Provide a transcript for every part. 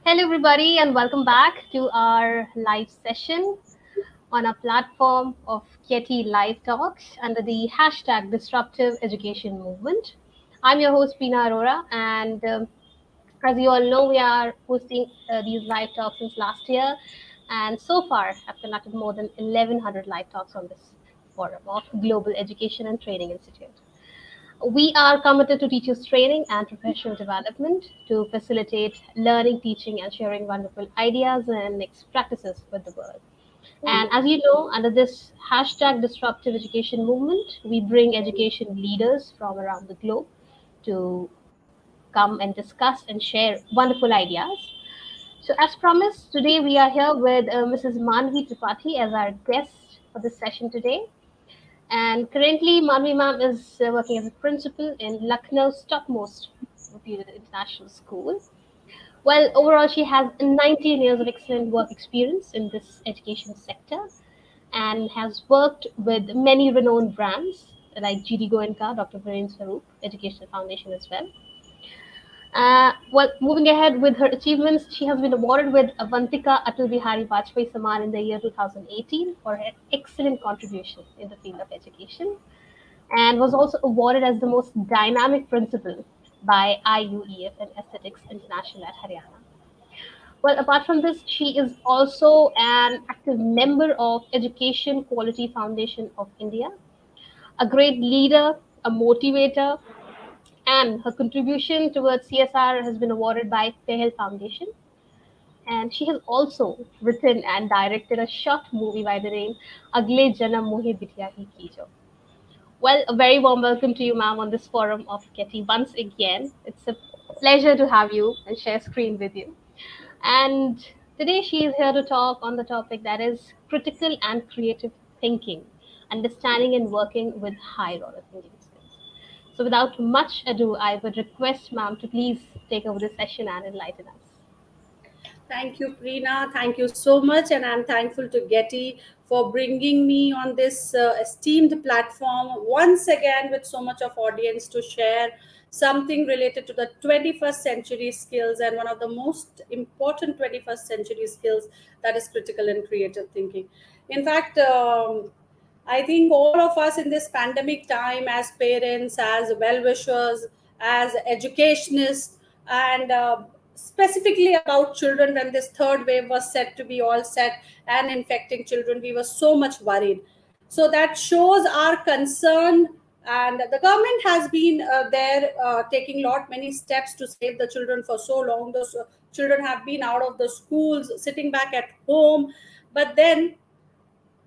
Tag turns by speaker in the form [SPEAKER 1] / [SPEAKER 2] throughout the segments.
[SPEAKER 1] Hello, everybody, and welcome back to our live session on our platform of GETI Live Talks under the hashtag Disruptive Education Movement. I'm your host, Pina Arora, and as you all know, we are hosting these live talks since last year, and so far have conducted more than 1,100 live talks on this forum of Global Education and Training Institute. We are committed to teachers' training and professional development to facilitate learning, teaching, and sharing wonderful ideas and next practices with the world. And as you know, under this hashtag disruptive education movement, we bring education leaders from around the globe to come and discuss and share wonderful ideas. So, as promised, today we are here with Mrs. Mandvi Tripathi as our guest for this session today. And currently, Manvi ma'am is working as a principal in Lucknow's topmost reputed international school. Well, overall, she has 19 years of excellent work experience in this education sector and has worked with many renowned brands like GD Goenka, Dr. Viren Swaroop Educational Foundation as well. Well, moving ahead with her achievements, she has been awarded with Avantika Atal Bihari Vajpayee Saman in the year 2018 for her excellent contribution in the field of education and was also awarded as the most dynamic principal by IUEF and Aesthetics International at Haryana. Well, apart from this, she is also an active member of Education Quality Foundation of India, a great leader, a motivator, and her contribution towards CSR has been awarded by Pehel Foundation. And she has also written and directed a short movie by the name Agle Janam Mohi Bitya Hi Kijo. Well, a very warm welcome to you, ma'am, on this forum of Getty once again. It's a pleasure to have you and share screen with you. And today she is here to talk on the topic that is critical and creative thinking, understanding and working with high roller thinking skills. So, without much ado, I would request ma'am to please take over the session and enlighten us.
[SPEAKER 2] Thank you, Preena. Thank you so much. And I'm thankful to Getty for bringing me on this esteemed platform once again with so much of audience to share something related to the 21st century skills and one of the most important 21st century skills, that is critical and creative thinking. In fact, I think all of us in this pandemic time, as parents, as well wishers, as educationists, and specifically about children, when this third wave was said to be all set and infecting children, we were so much worried. So that shows our concern, and the government has been there taking lot many steps to save the children for so long. Those children have been out of the schools, sitting back at home, but then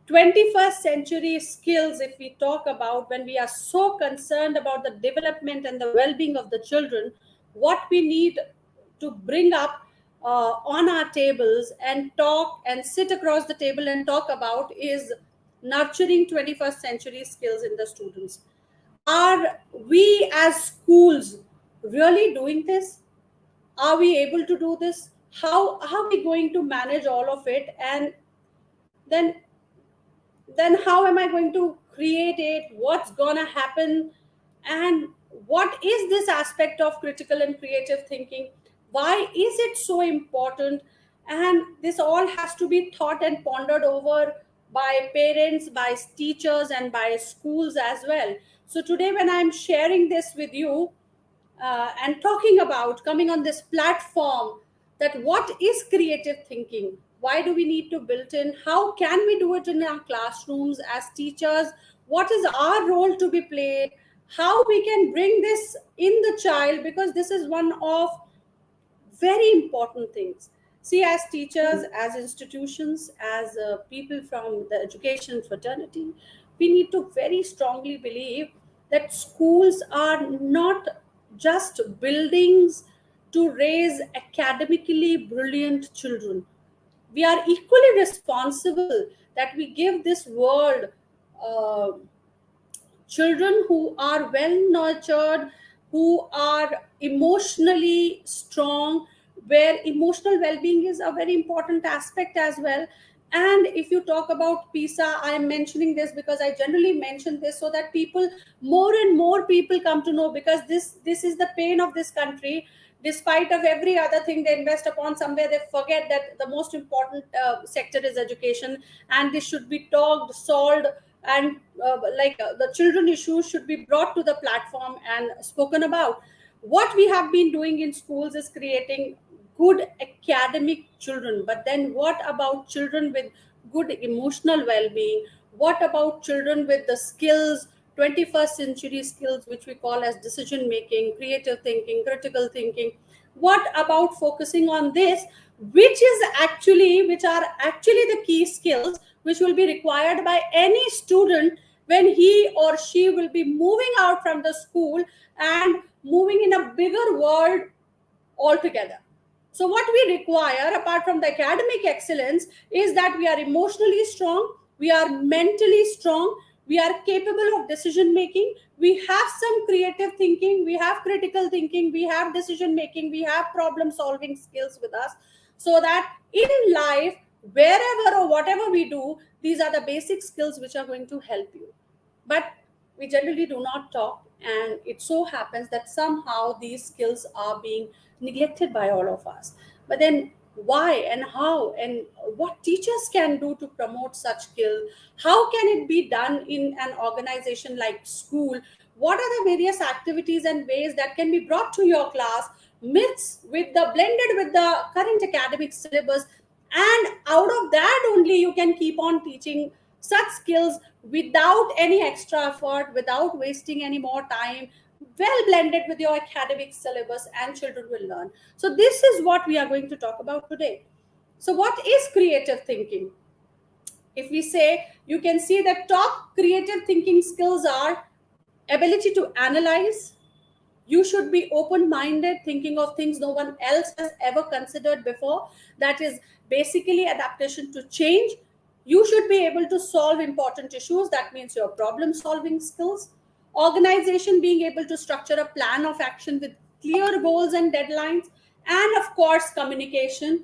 [SPEAKER 2] 21st century skills, if we talk about, when we are so concerned about the development and the well-being of the children, what we need to bring up on our tables and talk and sit across the table and talk about is nurturing 21st century skills in the students. Are we as schools really doing this? Are we able to do this? How are we going to manage all of it? And then then how am I going to create it? What's gonna happen? And what is this aspect of critical and creative thinking? Why is it so important? And this all has to be thought and pondered over by parents, by teachers, and by schools as well. So today, when I'm sharing this with you, and talking about coming on this platform, that what is creative thinking, why do we need to build in, how can we do it in our classrooms as teachers, what is our role to be played, how we can bring this in the child, because this is one of very important things. See, as teachers, as institutions, as people from the education fraternity, we need to very strongly believe that schools are not just buildings to raise academically brilliant children. We are equally responsible that we give this world uh, children who are well nurtured, who are emotionally strong, where emotional well being is a very important aspect as well. And if you talk about PISA, I am mentioning this because I generally mention this so that people, more and more people come to know, because this is the pain of this country. Despite of every other thing they invest upon, somewhere they forget that the most important sector is education, and this should be talked, solved, and the children issues should be brought to the platform and spoken about. What we have been doing in schools is creating good academic children, but then what about children with good emotional well-being? What about children with the skills, 21st century skills, which we call as decision making, creative thinking, critical thinking? What about focusing on this, which are actually the key skills which will be required by any student when he or she will be moving out from the school and moving in a bigger world altogether? So, what we require, apart from the academic excellence, is that we are emotionally strong, we are mentally strong, we are capable of decision making, we have some creative thinking, we have critical thinking, we have decision making, we have problem solving skills with us, so that in life, wherever or whatever we do, these are the basic skills which are going to help you. But we generally do not talk, and it so happens that somehow these skills are being neglected by all of us. But then why and how, and what teachers can do to promote such skill? How can it be done in an organization like school? What are the various activities and ways that can be brought to your class, myths with the blended with the current academic syllabus, and out of that only you can keep on teaching such skills without any extra effort, without wasting any more time, well blended with your academic syllabus, and children will learn. So this is what we are going to talk about today. So what is creative thinking? If we say, you can see that top creative thinking skills are ability to analyze. You should be open minded, thinking of things no one else has ever considered before. That is basically adaptation to change. You should be able to solve important issues. That means your problem solving skills. Organization, being able to structure a plan of action with clear goals and deadlines. And of course, communication,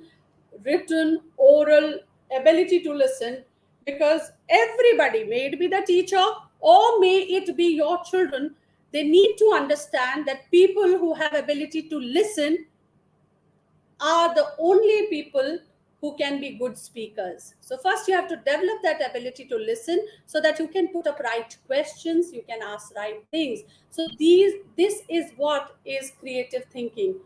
[SPEAKER 2] written, oral, ability to listen, because everybody, may it be the teacher or may it be your children, they need to understand that people who have ability to listen are the only people who can be good speakers. So first you have to develop that ability to listen so that you can put up right questions, you can ask right things. So this is what is creative thinking,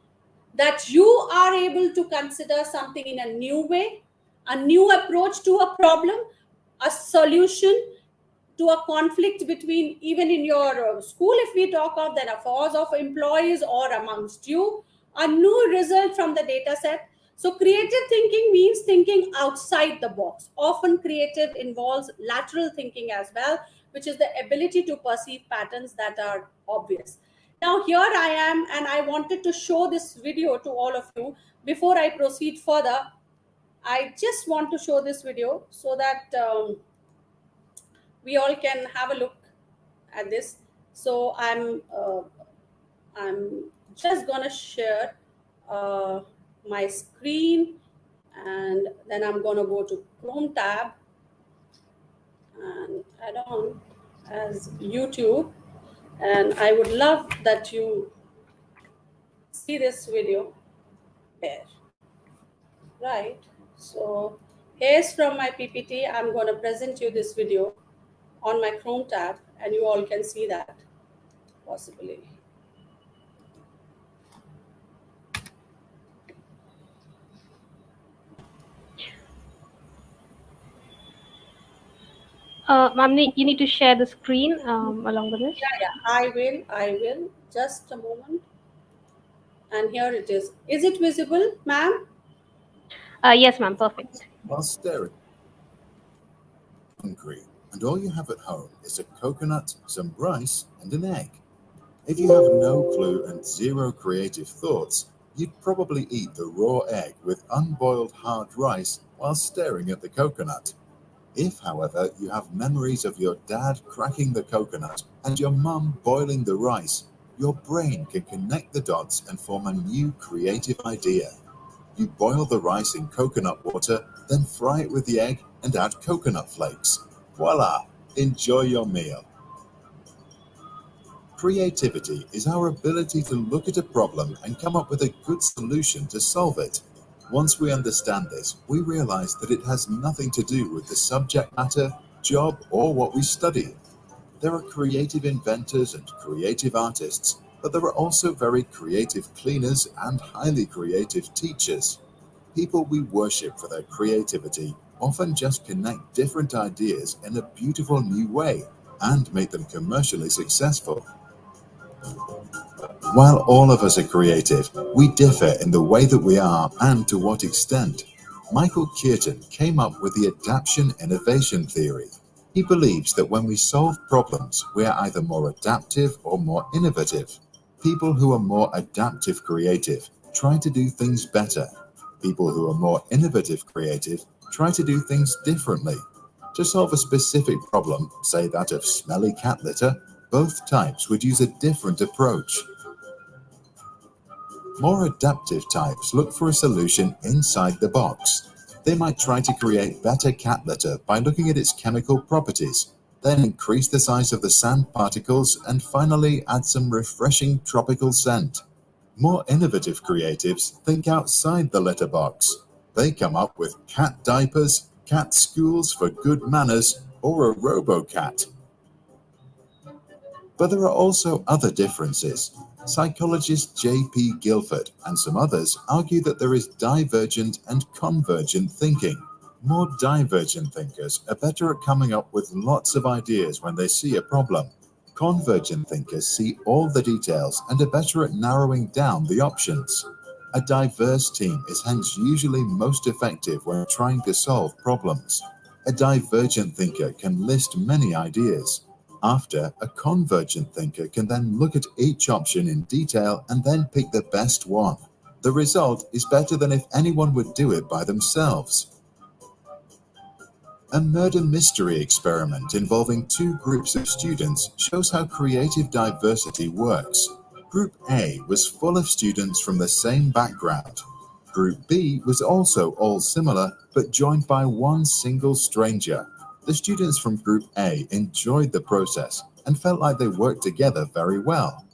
[SPEAKER 2] that you are able to consider something in a new way, a new approach to a problem, a solution to a conflict between, even in your school, if we talk of, then a force of employees or amongst you, a new result from the data set. So creative thinking means thinking outside the box. Often creative involves lateral thinking as well, which is the ability to perceive patterns that are obvious. Now here I am, and I wanted to show this video to all of you. Before I proceed further, I just want to show this video so that we all can have a look at this. So I'm just gonna share uh, my screen, and then I'm gonna go to Chrome tab and add on as YouTube, and I would love that you see this video there, right? So here's from my PPT. I'm gonna present you this video on my Chrome tab, and you all can see that possibly.
[SPEAKER 1] Ma'am, you need to share the screen along with this.
[SPEAKER 2] Yeah, I will. Just a moment. And here it is. Is it visible, ma'am?
[SPEAKER 1] Yes, ma'am. Perfect.
[SPEAKER 3] While staring, hungry, and all you have at home is a coconut, some rice, and an egg. If you have no clue and zero creative thoughts, you'd probably eat the raw egg with unboiled hard rice while staring at the coconut. If, however, you have memories of your dad cracking the coconut and your mum boiling the rice, your brain can connect the dots and form a new creative idea. You boil the rice in coconut water, then fry it with the egg, and add coconut flakes. Voila! Enjoy your meal. Creativity is our ability to look at a problem and come up with a good solution to solve it. Once we understand this, we realize that it has nothing to do with the subject matter, job, or what we study. There are creative inventors and creative artists, but there are also very creative cleaners and highly creative teachers. People we worship for their creativity often just connect different ideas in a beautiful new way and make them commercially successful. While all of us are creative, we differ in the way that we are and to what extent. Michael Keaton came up with the adaption innovation theory. He believes that when we solve problems, we are either more adaptive or more innovative. People who are more adaptive creative try to do things better. People who are more innovative creative try to do things differently. To solve a specific problem, say that of smelly cat litter, both types would use a different approach. More adaptive types look for a solution inside the box. They might try to create better cat litter by looking at its chemical properties, then increase the size of the sand particles, and finally add some refreshing tropical scent. More innovative creatives think outside the litter box. They come up with cat diapers, cat schools for good manners, or a robo-cat. But there are also other differences. Psychologist J.P. Guilford and some others argue that there is divergent and convergent thinking. More divergent thinkers are better at coming up with lots of ideas when they see a problem. Convergent thinkers see all the details and are better at narrowing down the options. A diverse team is hence usually most effective when trying to solve problems. A divergent thinker can list many ideas. After, a convergent thinker can then look at each option in detail and then pick the best one. The result is better than if anyone would do it by themselves. A murder mystery experiment involving two groups of students shows how creative diversity works. Group A was full of students from the same background. Group B was also all similar, but joined by one single stranger. The students from Group A enjoyed the process and felt like they worked together very well.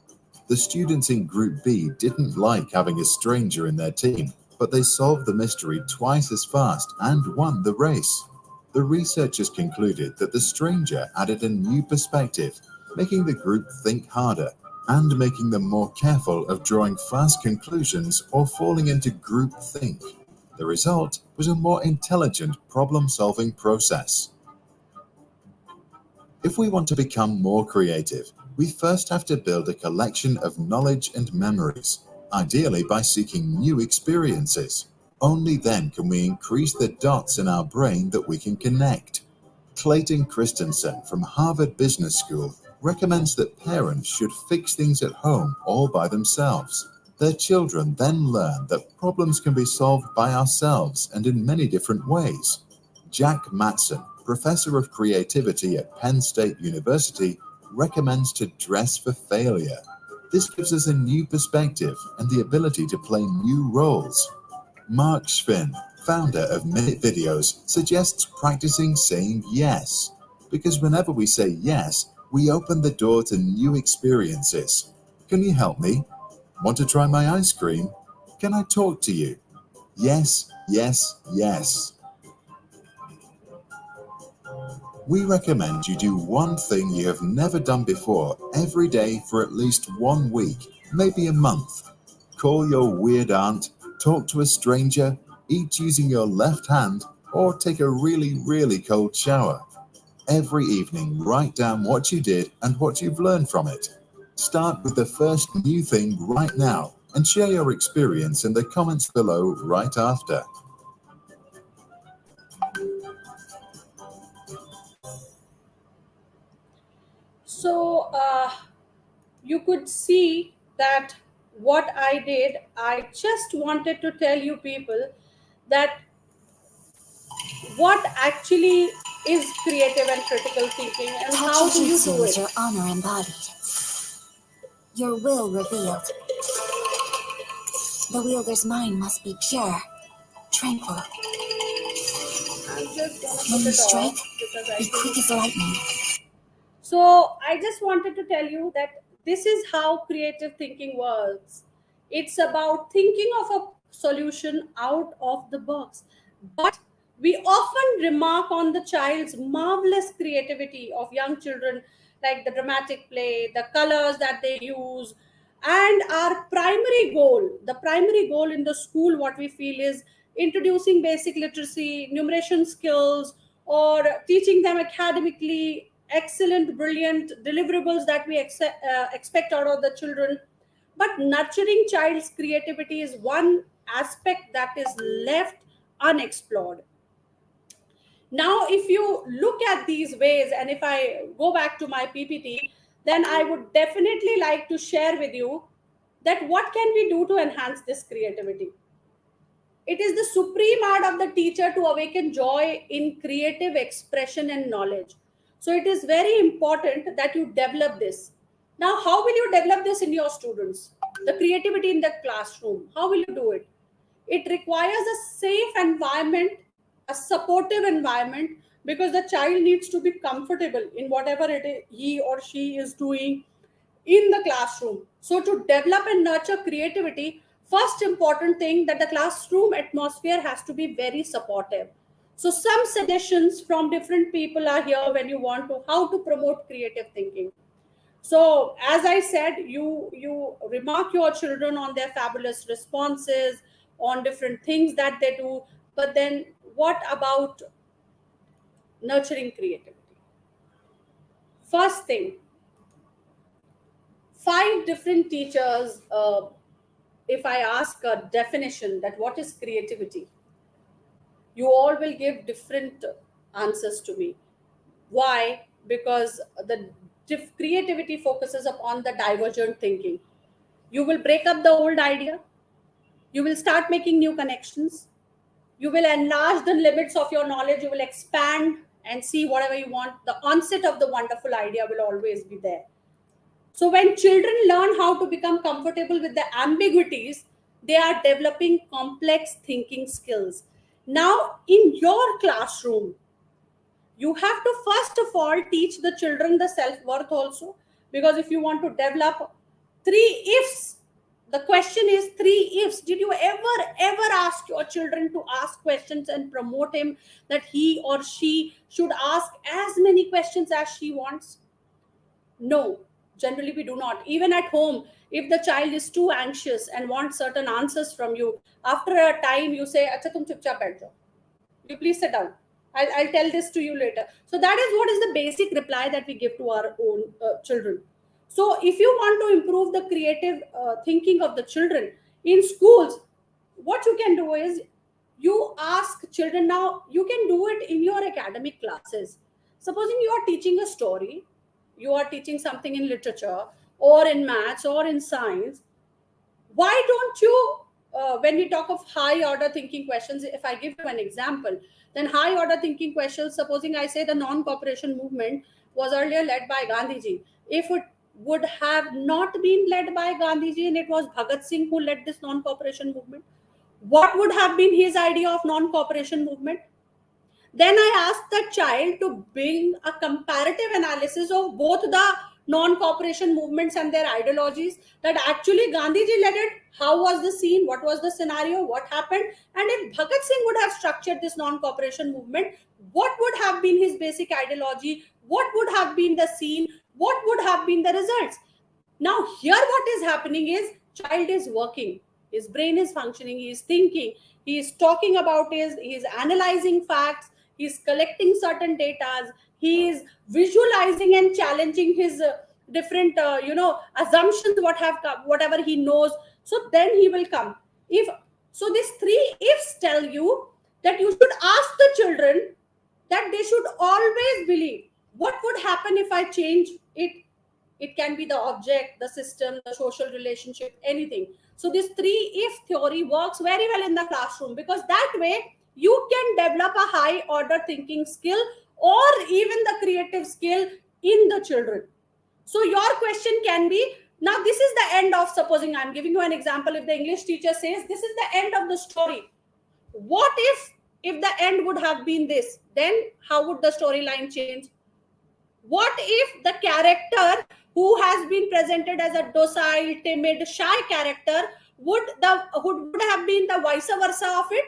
[SPEAKER 3] The students in Group B didn't like having a stranger in their team, but they solved the mystery twice as fast and won the race. The researchers concluded that the stranger added a new perspective, making the group think harder and making them more careful of drawing fast conclusions or falling into groupthink. The result was a more intelligent problem-solving process. If we want to become more creative, we first have to build a collection of knowledge and memories, ideally by seeking new experiences. Only then can we increase the dots in our brain that we can connect. Clayton Christensen from Harvard Business School recommends that parents should fix things at home all by themselves. Their children then learn that problems can be solved by ourselves and in many different ways. Jack Matson, professor of creativity at Penn State University, recommends to dress for failure. This gives us a new perspective and the ability to play new roles. Mark Schvinn, founder of Minute Videos, suggests practicing saying yes, because whenever we say yes, we open the door to new experiences. Can you help me? Want to try my ice cream? Can I talk to you? Yes, yes, yes. We recommend you do one thing you have never done before every day for at least 1 week, maybe a month. Call your weird aunt, talk to a stranger, eat using your left hand, or take a really, really cold shower. Every evening, write down what you did and what you've learned from it. Start with the first new thing right now and share your experience in the comments below right after.
[SPEAKER 2] So you could see that what I did, I just wanted to tell you people that what actually is creative and critical thinking and how do you do
[SPEAKER 4] is
[SPEAKER 2] it.
[SPEAKER 4] your honor embodied, your will revealed. The wielder's mind must be pure, tranquil.
[SPEAKER 2] I'm just gonna
[SPEAKER 4] When
[SPEAKER 2] put
[SPEAKER 4] you
[SPEAKER 2] it
[SPEAKER 4] strike,
[SPEAKER 2] off because I
[SPEAKER 4] be quick
[SPEAKER 2] think.
[SPEAKER 4] as lightning.
[SPEAKER 2] So I just wanted to tell you that this is how creative thinking works. It's about thinking of a solution out of the box. But we often remark on the child's marvelous creativity of young children, like the dramatic play, the colors that they use, and our primary goal in the school, what we feel is introducing basic literacy, numeration skills, or teaching them academically excellent, brilliant deliverables that we expect out of the children. But nurturing child's creativity is one aspect that is left unexplored. Now, if you look at these ways, and if I go back to my PPT, then I would definitely like to share with you that what can we do to enhance this creativity. It is the supreme art of the teacher to awaken joy in creative expression and knowledge. So it is very important that you develop this. Now, how will you develop this in your students? The creativity in the classroom. How will you do it? It requires a safe environment, a supportive environment, because the child needs to be comfortable in whatever it is he or she is doing in the classroom. So to develop and nurture creativity, first important thing that the classroom atmosphere has to be very supportive. So some suggestions from different people are here when you want to how to promote creative thinking. So as I said, you remark your children on their fabulous responses, on different things that they do, but then what about nurturing creativity? First thing, five different teachers, if I ask a definition that what is creativity, you all will give different answers to me. Why? Because the creativity focuses upon the divergent thinking. You will break up the old idea, you will start making new connections, you will enlarge the limits of your knowledge, you will expand and see whatever you want. The onset of the wonderful idea will always be there. So when children learn how to become comfortable with the ambiguities, they are developing complex thinking skills. Now, in your classroom, you have to first of all teach the children the self-worth also, because if you want to develop three ifs, the question is three ifs. Did you ever ask your children to ask questions and promote him that he or she should ask as many questions as she wants? No, generally we do not. Even at home, if the child is too anxious and wants certain answers from you, after a time you say, "Acha, tum chupchap baith jao. You please sit down. I'll tell this to you later." So that is what is the basic reply that we give to our own children. So if you want to improve the creative thinking of the children in schools, what you can do is you ask children. Now you can do it in your academic classes. Supposing you are teaching a story, you are teaching something in literature or in maths or in science, why don't you, when we talk of high order thinking questions, if I give you an example, then high order thinking questions, supposing I say the non-cooperation movement was earlier led by Gandhiji. If it would have not been led by Gandhiji and it was Bhagat Singh who led this non-cooperation movement, what would have been his idea of non-cooperation movement? Then I asked the child to bring a comparative analysis of both the non-cooperation movements and their ideologies. That actually Gandhiji led it. How was the scene? What was the scenario? What happened? And if Bhagat Singh would have structured this non-cooperation movement, what would have been his basic ideology? What would have been the scene? What would have been the results? Now here what is happening is child is working, his brain is functioning, he is thinking, he is talking about his, he is analyzing facts, he is collecting certain data, he is visualizing and challenging his different assumptions, whatever he knows. So then he will come. If so, these three ifs tell you that you should ask the children that they should always believe what would happen if I change it. It can be the object, the system, the social relationship, anything. So this three if theory works very well in the classroom, because that way you can develop a high order thinking skill or even the creative skill in the children. So your question can be, now this is the end of, supposing I'm giving you an example, if the English teacher says this is the end of the story, what if if the end would have been this, then how would the storyline change? What if the character who has been presented as a docile, timid, shy character would have been the vice versa of it?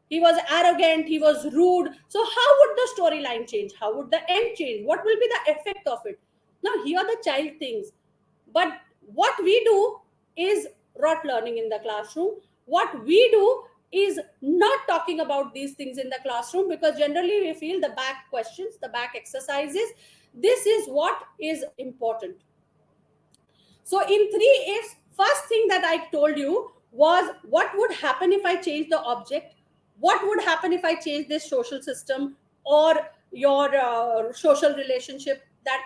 [SPEAKER 2] He was arrogant, he was rude. So how would the storyline change? How would the end change? What will be the effect of it? Now, here are the child things. But what we do is rote learning in the classroom. What we do is not talking about these things in the classroom, because generally we feel the back questions, the back exercises, this is what is important. So in 3 F's, first thing that I told you was what would happen if I change the object? What would happen if I change this social system or your social relationship?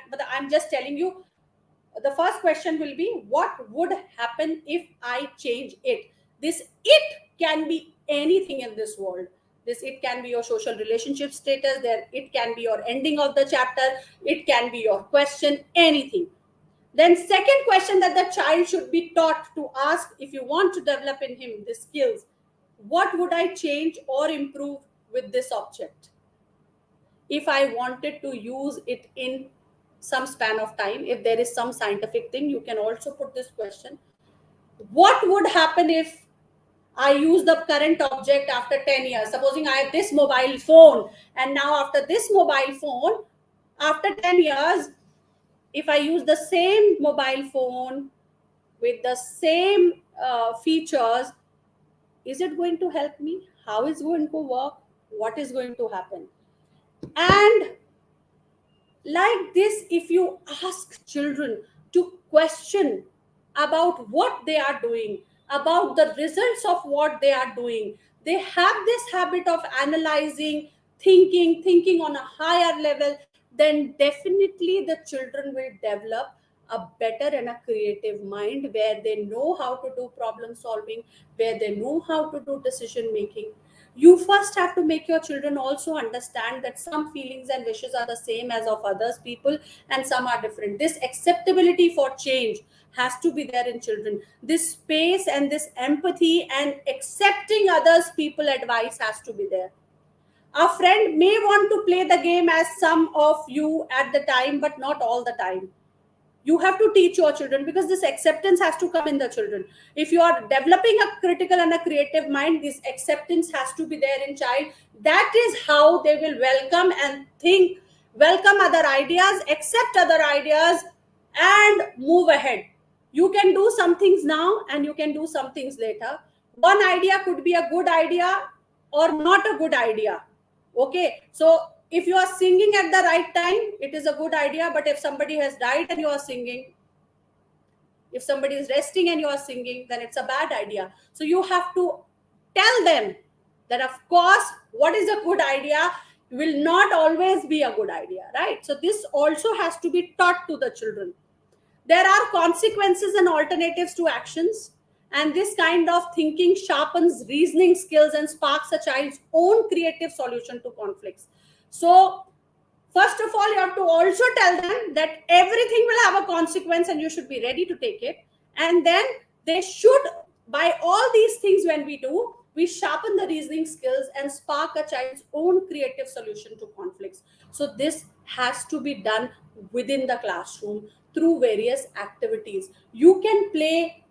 [SPEAKER 2] But I'm just telling you, the first question will be, what would happen if I change it? This it can be anything in this world. This it can be your social relationship status, there it can be your ending of the chapter, it can be your question, anything. Then second question that the child should be taught to ask, if you want to develop in him the skills, what would I change or improve with this object if I wanted to use it in some span of time? If there is some scientific thing, you can also put this question. What would happen if I use the current object after 10 years? Supposing I have this mobile phone, and now after this mobile phone, after 10 years, if I use the same mobile phone with the same features, is it going to help me? How is it going to work? What is going to happen? And like this, if you ask children to question about what they are doing, about the results of what they are doing, they have this habit of analyzing, thinking on a higher level, then definitely the children will develop a better and a creative mind, where they know how to do problem solving, where they know how to do decision making. You first have to make your children also understand that some feelings and wishes are the same as of others people, and some are different. This acceptability for change has to be there in children. This space and this empathy and accepting others people advice has to be there. A friend may want to play the game as some of you at the time, but not all the time. You have to teach your children, because this acceptance has to come in the children. If you are developing a critical and a creative mind, this acceptance has to be there in child. That is how they will welcome and think, welcome other ideas, accept other ideas, and move ahead. You can do some things now and you can do some things later. One idea could be a good idea or not a good idea. Okay, so if you are singing at the right time, it is a good idea. But if somebody has died and you are singing, if somebody is resting and you are singing, then it's a bad idea. So you have to tell them that, of course, what is a good idea will not always be a good idea, right? So this also has to be taught to the children. There are consequences and alternatives to actions. And this kind of thinking sharpens reasoning skills and sparks a child's own creative solution to conflicts. So, first of all, you have to also tell them that everything will have a consequence and you should be ready to take it. And then they should, by all these things, when we do, we sharpen the reasoning skills and spark a child's own creative solution to conflicts. So, this has to be done within the classroom through various activities. You can play,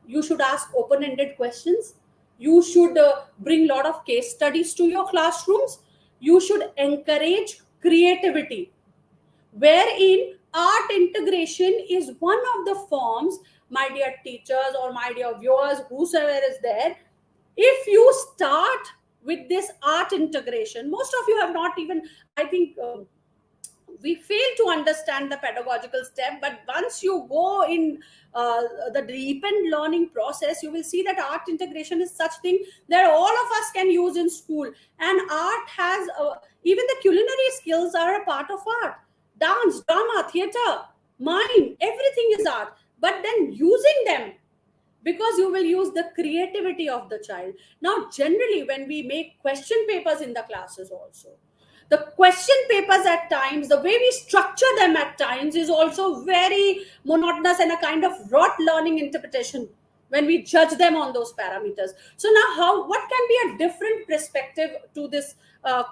[SPEAKER 2] you should ask open-ended questions. You should bring a lot of case studies to your classrooms. You should encourage creativity, wherein art integration is one of the forms, my dear teachers or my dear viewers, whosoever is there. If you start with this art integration, most of you have not even, I think, we fail to understand the pedagogical step, but once you go in the deepened learning process, you will see that art integration is such thing that all of us can use in school. And art has, even the culinary skills are a part of art. Dance, drama, theater, mime, everything is art. But then using them, because you will use the creativity of the child. Now, generally, when we make question papers in the classes also, the question papers at times, the way we structure them at times is also very monotonous and a kind of rote learning interpretation. when we judge them on those parameters. So now what can be a different perspective to this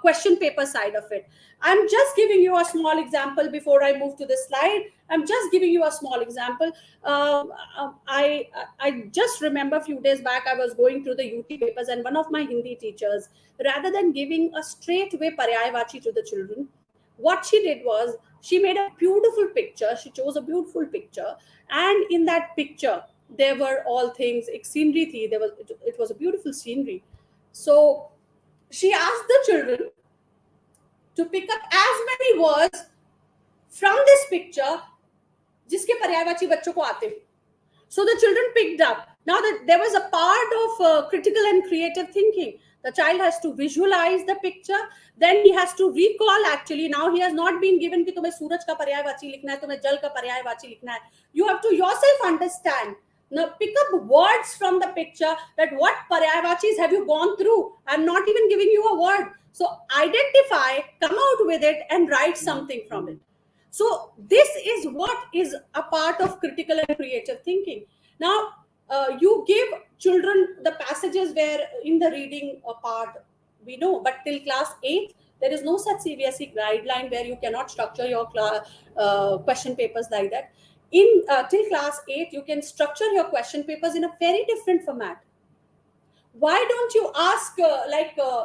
[SPEAKER 2] question paper side of it? I'm just giving you a small example before I move to this slide. I'm just giving you a small example. I just remember a few days back, I was going through the UT papers, and one of my Hindi teachers, rather than giving a straightaway Paryayavachi to the children, what she did was she made a beautiful picture. She chose a beautiful picture, and in that picture there were all things scenery thi. It was a beautiful scenery. So she asked the children to pick up as many words from this picture जिसके पर्यायवाची बच्चों को आते. So the children picked up. Now that there was a part of critical and creative thinking. The child has to visualize the picture, then he has to recall. Actually, now he has not been given कि तुम्हें सूरज का पर्यायवाची लिखना है, तुम्हें जल का पर्यायवाची लिखना है. You have to yourself understand. Now pick up words from the picture, that what paryayavachis have you gone through. I'm not even giving you a word. So identify, come out with it, and write something from it. So this is what is a part of critical and creative thinking. Now, you give children the passages where in the reading part, we know, but till class 8, there is no such CBSE guideline where you cannot structure your question papers like that. Till class 8, you can structure your question papers in a very different format. Why don't you ask,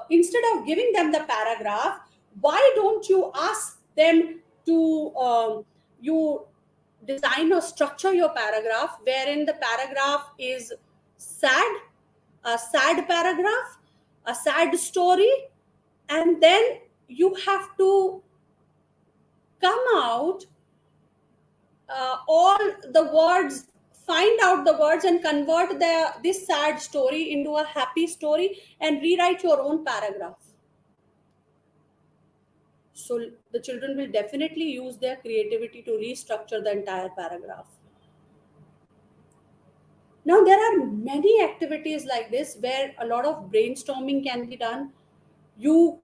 [SPEAKER 2] instead of giving them the paragraph, why don't you ask them to you design or structure your paragraph wherein the paragraph is sad, a sad paragraph, a sad story, and then you have to come out all the words, find out the words and convert this sad story into a happy story and rewrite your own paragraph. So the children will definitely use their creativity to restructure the entire paragraph. Now, there are many activities like this where a lot of brainstorming can be done. You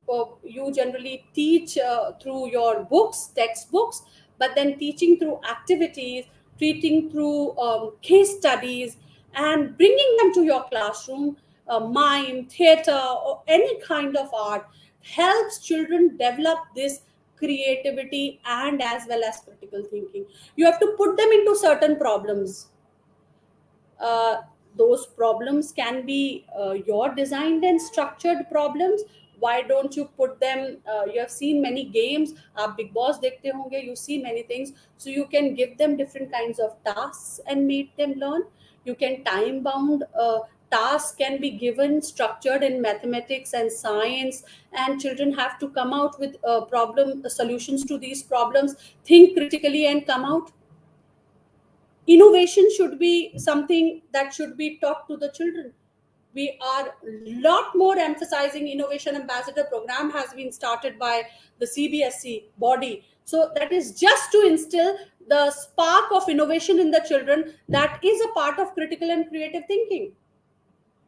[SPEAKER 2] generally teach through your books, textbooks, but then teaching through activities, treating through case studies, and bringing them to your classroom, mime, theater, or any kind of art helps children develop this creativity and as well as critical thinking. You have to put them into certain problems. Those problems can be your designed and structured problems. Why don't you put them, you have seen many games, aap Big Boss dekhte honge, you see many things, so you can give them different kinds of tasks and make them learn. You can time bound tasks can be given, structured in mathematics and science, and children have to come out with problem solutions to these problems, think critically and come out. Innovation should be something that should be taught to the children. We are a lot more emphasizing. Innovation Ambassador program has been started by the CBSE body. So that is just to instill the spark of innovation in the children. That is a part of critical and creative thinking.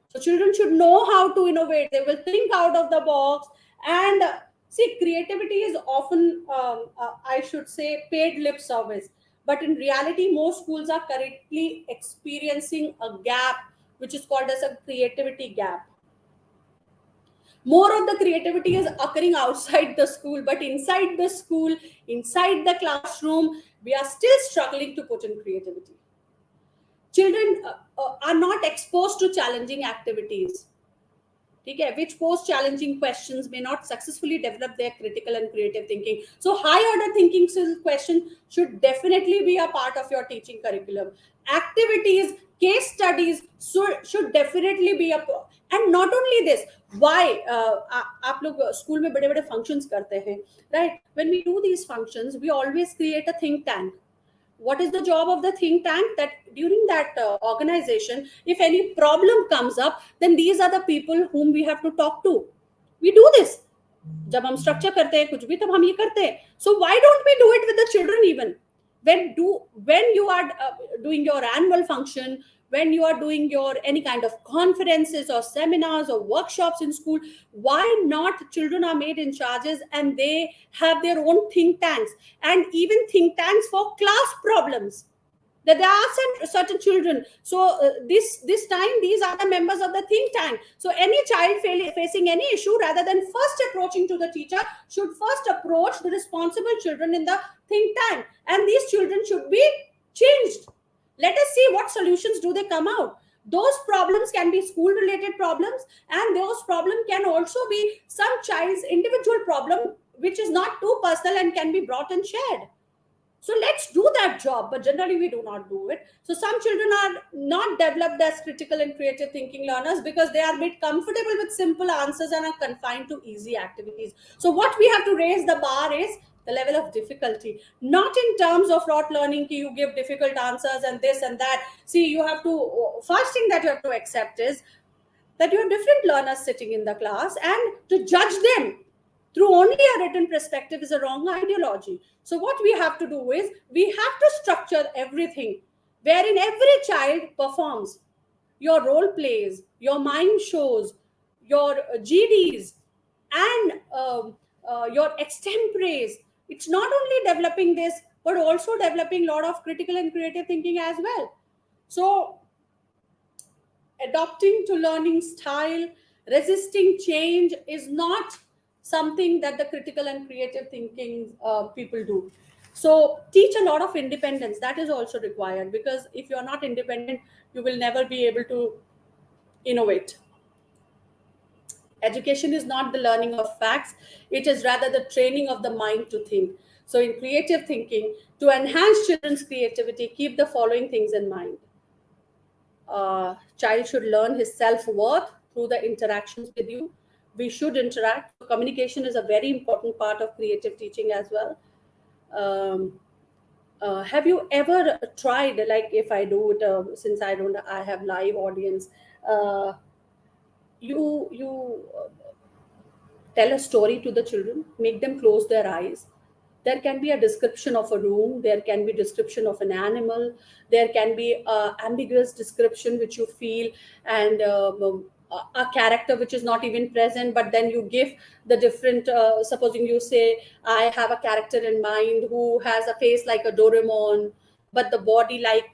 [SPEAKER 2] So children should know how to innovate. They will think out of the box. And see, creativity is often, I should say, paid lip service. But in reality, most schools are currently experiencing a gap, which is called as a creativity gap. More of the creativity is occurring outside the school, but inside the school, inside the classroom, we are still struggling to put in creativity. Children are not exposed to challenging activities, which pose challenging questions, may not successfully develop their critical and creative thinking. So high order thinking question should definitely be a part of your teaching curriculum. Activities, case studies should definitely be and not only this, why आप लोग school में बड़े-बड़े functions करते हैं, right? When we do these functions, we always create a think tank. What is the job of the think tank? That during that organization, if any problem comes up, then these are the people whom we have to talk to. We do this. जब हम structure करते हैं कुछ भी, तब हम ये करते हैं. So why don't we do it with the children even? When you are doing your annual function, when you are doing your any kind of conferences or seminars or workshops in school, why not children are made in charges and they have their own think tanks, and even think tanks for class problems. that there are certain children. So this time, these are the members of the think tank. So any child facing any issue, rather than first approaching to the teacher, should first approach the responsible children in the think tank, and these children should be changed. Let us see what solutions do they come out. Those problems can be school related problems, and those problems can also be some child's individual problem, which is not too personal and can be brought and shared. So let's do that job, but generally we do not do it. So some children are not developed as critical and creative thinking learners because they are made comfortable with simple answers and are confined to easy activities. So what we have to raise the bar is the level of difficulty, not in terms of rote learning, ki you give difficult answers and this and that. See, you have to, first thing that you have to accept is that you have different learners sitting in the class, and to judge them through only a written perspective is a wrong ideology. So what we have to do is we have to structure everything wherein every child performs. Your role plays, your mind shows, your GDs, and your extemporaries. It's not only developing this, but also developing a lot of critical and creative thinking as well. So adopting to learning style, resisting change is not something that the critical and creative thinking people do. So teach a lot of independence. That is also required, because if you're not independent, you will never be able to innovate. Education is not the learning of facts, it is rather the training of the mind to think. So in creative thinking, to enhance children's creativity, keep the following things in mind. Child should learn his self-worth through the interactions with you. We should interact. Communication is a very important part of creative teaching as well. Have you ever tried, like if I do it, since I have live audience, you tell a story to the children, make them close their eyes. There can be a description of a room, there can be description of an animal, there can be a ambiguous description which you feel, and a character which is not even present, but then you give the different, supposing you say, I have a character in mind who has a face like a Doraemon, but the body like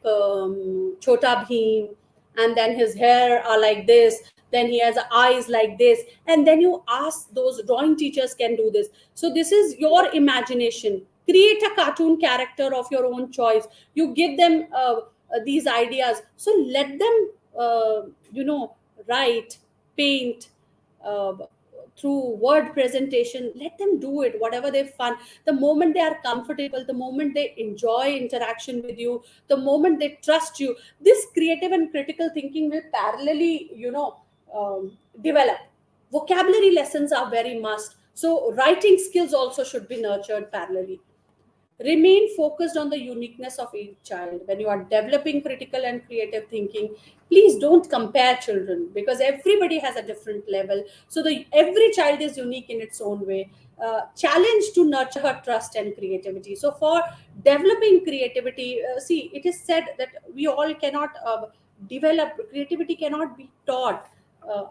[SPEAKER 2] Chota Bheem, and then his hair are like this, then he has eyes like this, and then you ask, those drawing teachers can do this. So this is your imagination. Create a cartoon character of your own choice. You give them these ideas, so let them write, paint, uh, through word presentation. Let them do it, whatever they fun. The moment they are comfortable, the moment they enjoy interaction with you, the moment they trust you, this creative and critical thinking will parallelly develop. Vocabulary lessons are very must, so writing skills also should be nurtured parallelly. Remain focused on the uniqueness of each child. When you are developing critical and creative thinking, please don't compare children, because everybody has a different level. So every child is unique in its own way. Challenge to nurture her trust and creativity. So for developing creativity, see, it is said that we all cannot develop creativity, cannot be taught.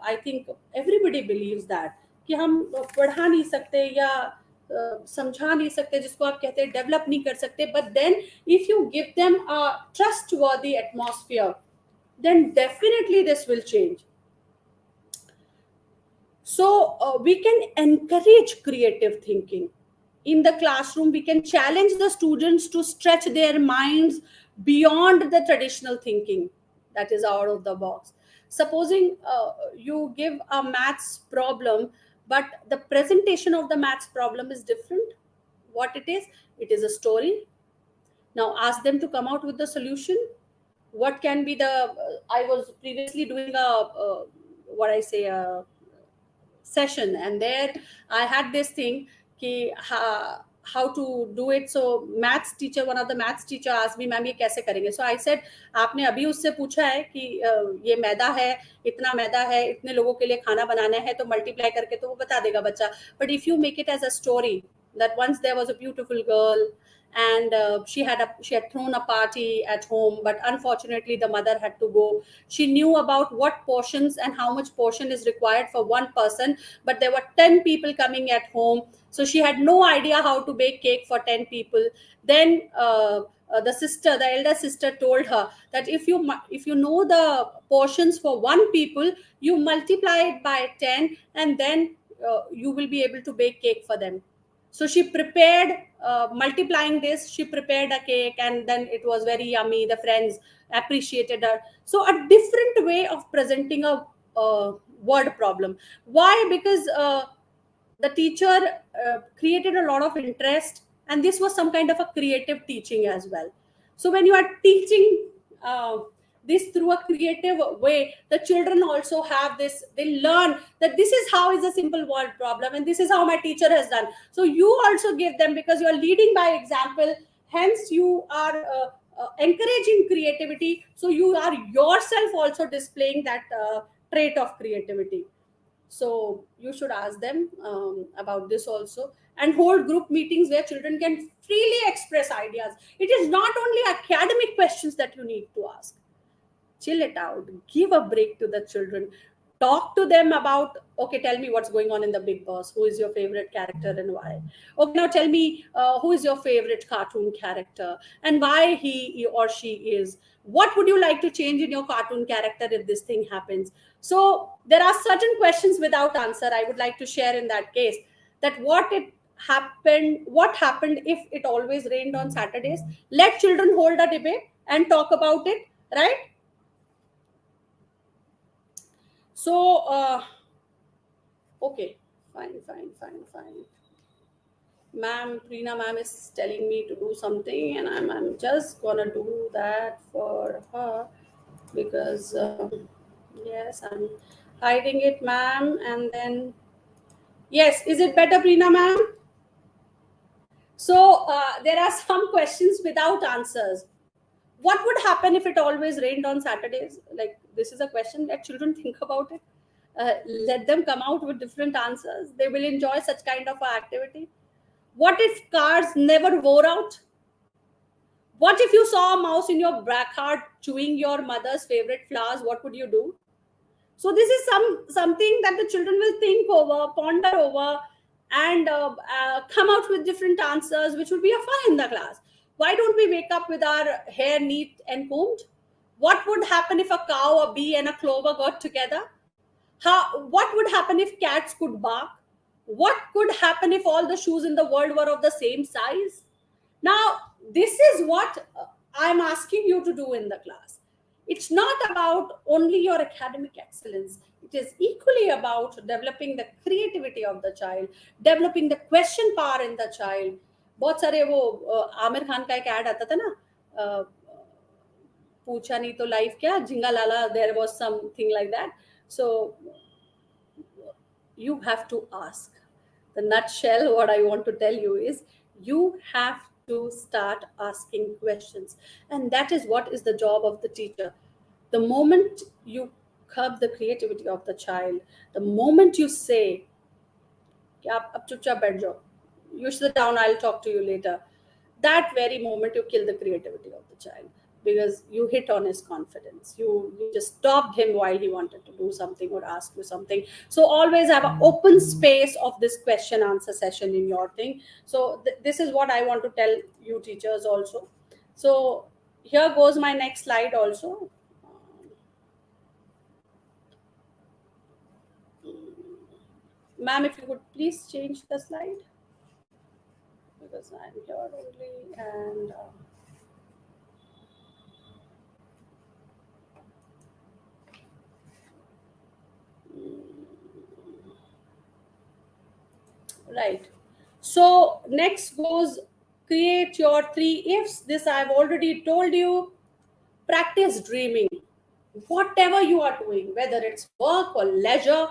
[SPEAKER 2] I think everybody believes that कि हम पढ़ा नहीं सकते या समझा नहीं सकते, जिसको आप कहते हैं डेवलप नहीं कर सकते, but then if you give them a trustworthy atmosphere, then definitely this will change. So we can encourage creative thinking in the classroom. We can challenge the students to stretch their minds beyond the traditional thinking that is out of the box. Supposing you give a maths problem, but the presentation of the maths problem is different. What it is a story. Now ask them to come out with the solution. What can be the I was previously doing a what I say a session, and there I had this thing ki how to do it. So maths teacher, one of the maths teacher asked me, ma'am ये कैसे करेंगे? So I said, आपने अभी उससे पूछा है कि ये मैदा है, इतना मैदा है, इतने लोगों के लिए खाना बनाना है, तो मल्टीप्लाई करके तो वो बता देगा बच्चा. But if you make it as a story, that once there was a beautiful girl, and she had thrown a party at home, but unfortunately the mother had to go. She knew about what portions and how much portion is required for one person, but there were 10 people coming at home, so she had no idea how to bake cake for 10 people. Then the elder sister told her that if you know the portions for one people, you multiply it by 10, and then you will be able to bake cake for them. So she prepared, multiplying this, she prepared a cake, and then it was very yummy. The friends appreciated her. So a different way of presenting a word problem. Why? Because the teacher created a lot of interest, and this was some kind of a creative teaching as well. So when you are teaching this through a creative way, the children also have this, they learn that this is how is a simple word problem, and this is how my teacher has done. So you also give them, because you are leading by example, hence you are encouraging creativity, so you are yourself also displaying that trait of creativity. So you should ask them about this also, and hold group meetings where children can freely express ideas. It is not only academic questions that you need to ask. Chill it out, give a break to the children, talk to them about, okay, tell me what's going on in the Big Boss, who is your favorite character and why. Okay, now tell me who is your favorite cartoon character and why he or she is. What would you like to change in your cartoon character if this thing happens? So there are certain questions without answer. I would like to share in that case that what happened if it always rained on Saturdays. Let children hold a debate and talk about it, right? So, okay, fine. Ma'am, Preena ma'am is telling me to do something, and I'm just gonna do that for her, because, yes, I'm hiding it, ma'am, and then, yes, is it better, Preena ma'am? So, there are some questions without answers. What would happen if it always rained on Saturdays? Like, this is a question, let children think about it. Let them come out with different answers. They will enjoy such kind of activity. What if cars never wore out? What if you saw a mouse in your backyard chewing your mother's favorite flowers? What would you do? So this is something that the children will think over, ponder over, and come out with different answers, which would be a fun in the class. Why don't we wake up with our hair neat and combed? What would happen if a cow, a bee, and a clover got together? What would happen if cats could bark? What could happen if all the shoes in the world were of the same size? Now, this is what I'm asking you to do in the class. It's not about only your academic excellence. It is equally about developing the creativity of the child, developing the question power in the child. बहुत सारे वो आमिर खान का एक add आता था ना, पूछा नहीं तो लाइफ क्या, झिंगा लाला, there was something like that. So you have to ask. The nutshell, what I want to tell you is, you have to start asking questions. And that is what is the job of the teacher. The moment you curb the creativity of the child, the moment you say, ab chupchap baith jao, you sit down, I'll talk to you later, that very moment you kill the creativity of the child, because you hit on his confidence. You just stopped him while he wanted to do something or ask you something. So always have an open space of this question answer session in your thing. So this is what I want to tell you teachers also. So here goes my next slide also. Ma'am, if you could please change the slide, because I'm here only, and right. So next goes create your 3 ifs. This I've already told you. Practice dreaming. Whatever you are doing, whether it's work or leisure,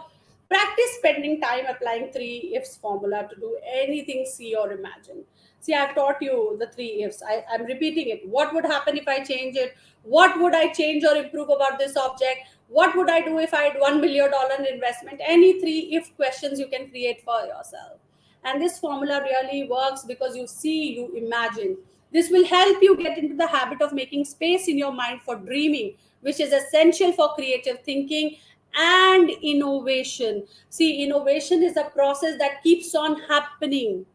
[SPEAKER 2] practice spending time applying 3 ifs formula to do anything, see or imagine. See, I've taught you the 3 ifs. I'm repeating it. What would happen if I change it? What would I change or improve about this object? What would I do if I had $1 million investment? Any 3 if questions you can create for yourself. And this formula really works because you see, you imagine. This will help you get into the habit of making space in your mind for dreaming, which is essential for creative thinking and innovation. See, innovation is a process that keeps on happening.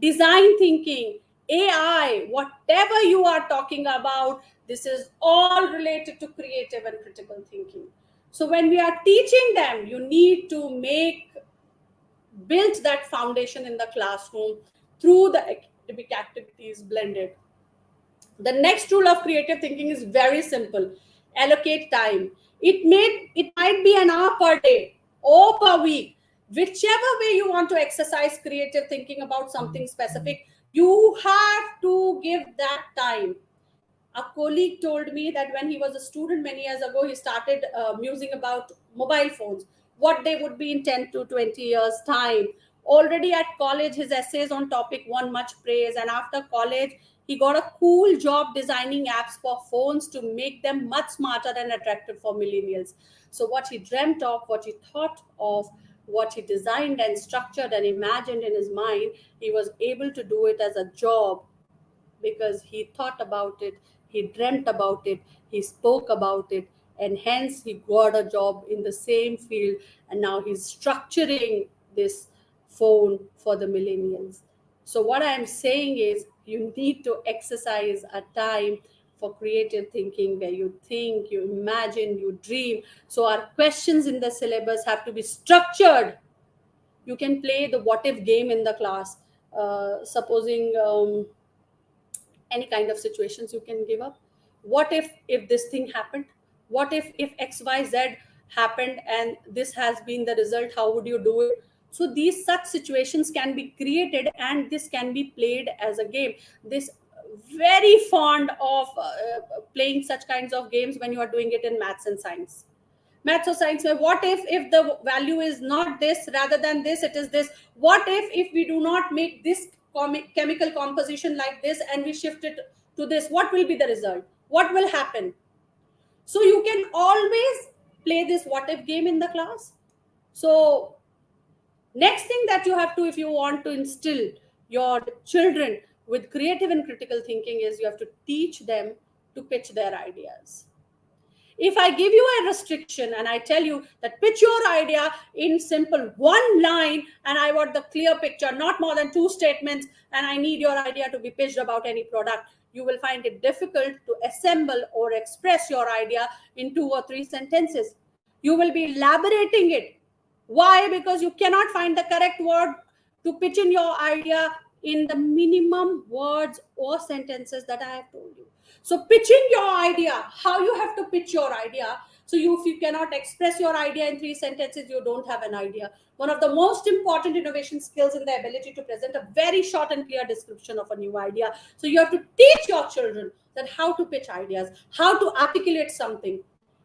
[SPEAKER 2] Design thinking, AI, whatever you are talking about, this is all related to creative and critical thinking. So when we are teaching them, you need to build that foundation in the classroom through the academic activities blended. The next rule of creative thinking is very simple. Allocate time. It might be an hour per day or per week. Whichever way you want to exercise creative thinking about something specific, you have to give that time. A colleague told me that when he was a student many years ago, he started musing about mobile phones, what they would be in 10 to 20 years' time. Already at college, his essays on topic won much praise. And after college, he got a cool job designing apps for phones to make them much smarter and attractive for millennials. So, what he dreamt of, what he thought of, what he designed and structured and imagined in his mind, he was able to do it as a job because he thought about it, he dreamt about it, he spoke about it, and hence he got a job in the same field. And now he's structuring this phone for the millennials. So, what I'm saying is, you need to exercise a time for creative thinking where you think, you imagine, you dream. So, our questions in the syllabus have to be structured. You can play the what if game in the class. Supposing any kind of situations you can give up. What if this thing happened? What if xyz happened and this has been the result? How would you do it? So these such situations can be created and this can be played as a game. This very fond of playing such kinds of games when you are doing it in maths and science. Maths or science, where what if the value is not this, rather than this it is this? What if we do not make this chemical composition like this and we shift it to this? What will be the result? What will happen? So you can always play this what if game in the class. So next thing that you have to, if you want to instill your children with creative and critical thinking, is you have to teach them to pitch their ideas. If I give you a restriction and I tell you that pitch your idea in simple one line, and I want the clear picture, not more than 2 statements, and I need your idea to be pitched about any product, you will find it difficult to assemble or express your idea in 2 or 3 sentences. You will be elaborating it. Why? Because you cannot find the correct word to pitch in your idea in the minimum words or sentences that I have told you. So pitching your idea, how you have to pitch your idea. So if you cannot express your idea in 3 sentences, you don't have an idea. One of the most important innovation skills is the ability to present a very short and clear description of a new idea. So you have to teach your children that how to pitch ideas, how to articulate something.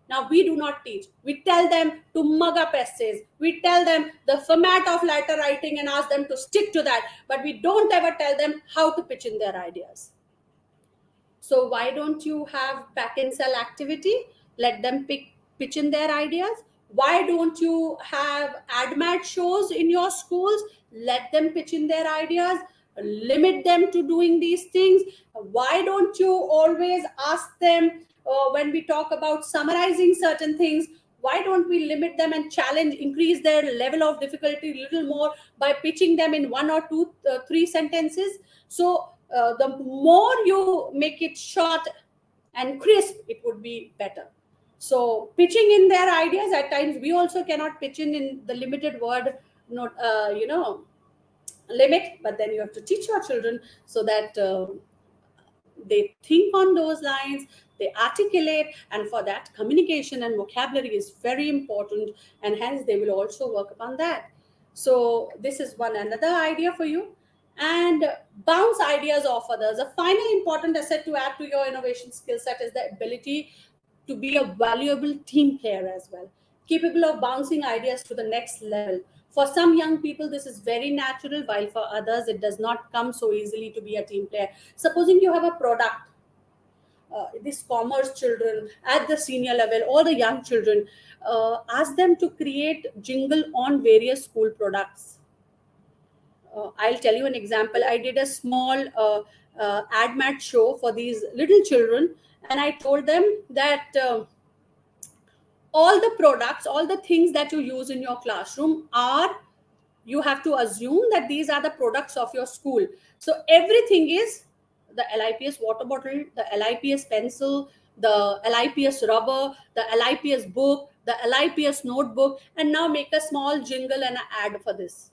[SPEAKER 2] Now, we do not teach. We tell them to mug up essays. We tell them the format of letter writing and ask them to stick to that. But we don't ever tell them how to pitch in their ideas. So why don't you have pack and sell activity? Let them pitch in their ideas. Why don't you have AdMat shows in your schools? Let them pitch in their ideas. Limit them to doing these things. Why don't you always ask them when we talk about summarizing certain things? Why don't we limit them and challenge, increase their level of difficulty a little more by pitching them in 1 or 2, 3 sentences? So the more you make it short and crisp, it would be better. So pitching in their ideas, at times we also cannot pitch in the limited word, not limit, but then you have to teach your children so that they think on those lines, they articulate, and for that communication and vocabulary is very important, and hence they will also work upon that. So this is another idea for you. And bounce ideas off others. A final important asset to add to your innovation skill set is the ability to be a valuable team player as well, capable of bouncing ideas to the next level. For some young people, this is very natural, while for others, it does not come so easily to be a team player. Supposing you have a product, these commerce children at the senior level or the young children, ask them to create jingle on various school products. I'll tell you an example. I did a small ad mat show for these little children, and I told them that all the products, all the things that you use in your classroom are, you have to assume that these are the products of your school. So everything is the LIPS water bottle, the LIPS pencil, the LIPS rubber, the LIPS book, the LIPS notebook, and now make a small jingle and an ad for this.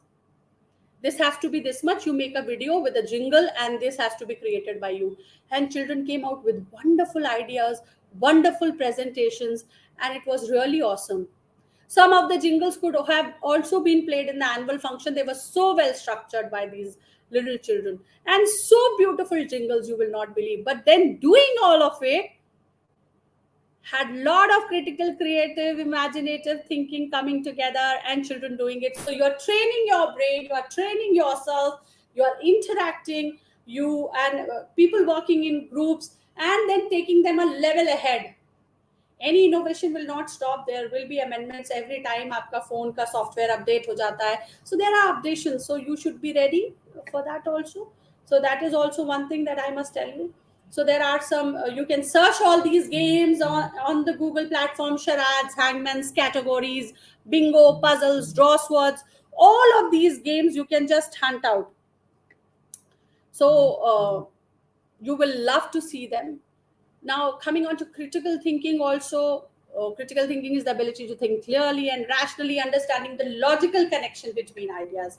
[SPEAKER 2] This has to be this much. You make a video with a jingle, and this has to be created by you. And children came out with wonderful ideas, wonderful presentations, and it was really awesome. Some of the jingles could have also been played in the annual function. They were so well structured by these little children, and so beautiful jingles, you will not believe. But then doing all of it had a lot of critical, creative, imaginative thinking coming together, and children doing it. So you're training your brain, you are training yourself, you are interacting, you and people working in groups, and then taking them a level ahead. Any innovation will not stop. There will be amendments every time आपका phone का software update हो जाता है. So there are updations. So you should be ready for that also. So that is also one thing that I must tell you. So there are some, you can search all these games on the Google platform, charades, hangmans, categories, bingo, puzzles, crosswords. All of these games you can just hunt out. So you will love to see them. Now, coming on to critical thinking also, critical thinking is the ability to think clearly and rationally, understanding the logical connection between ideas.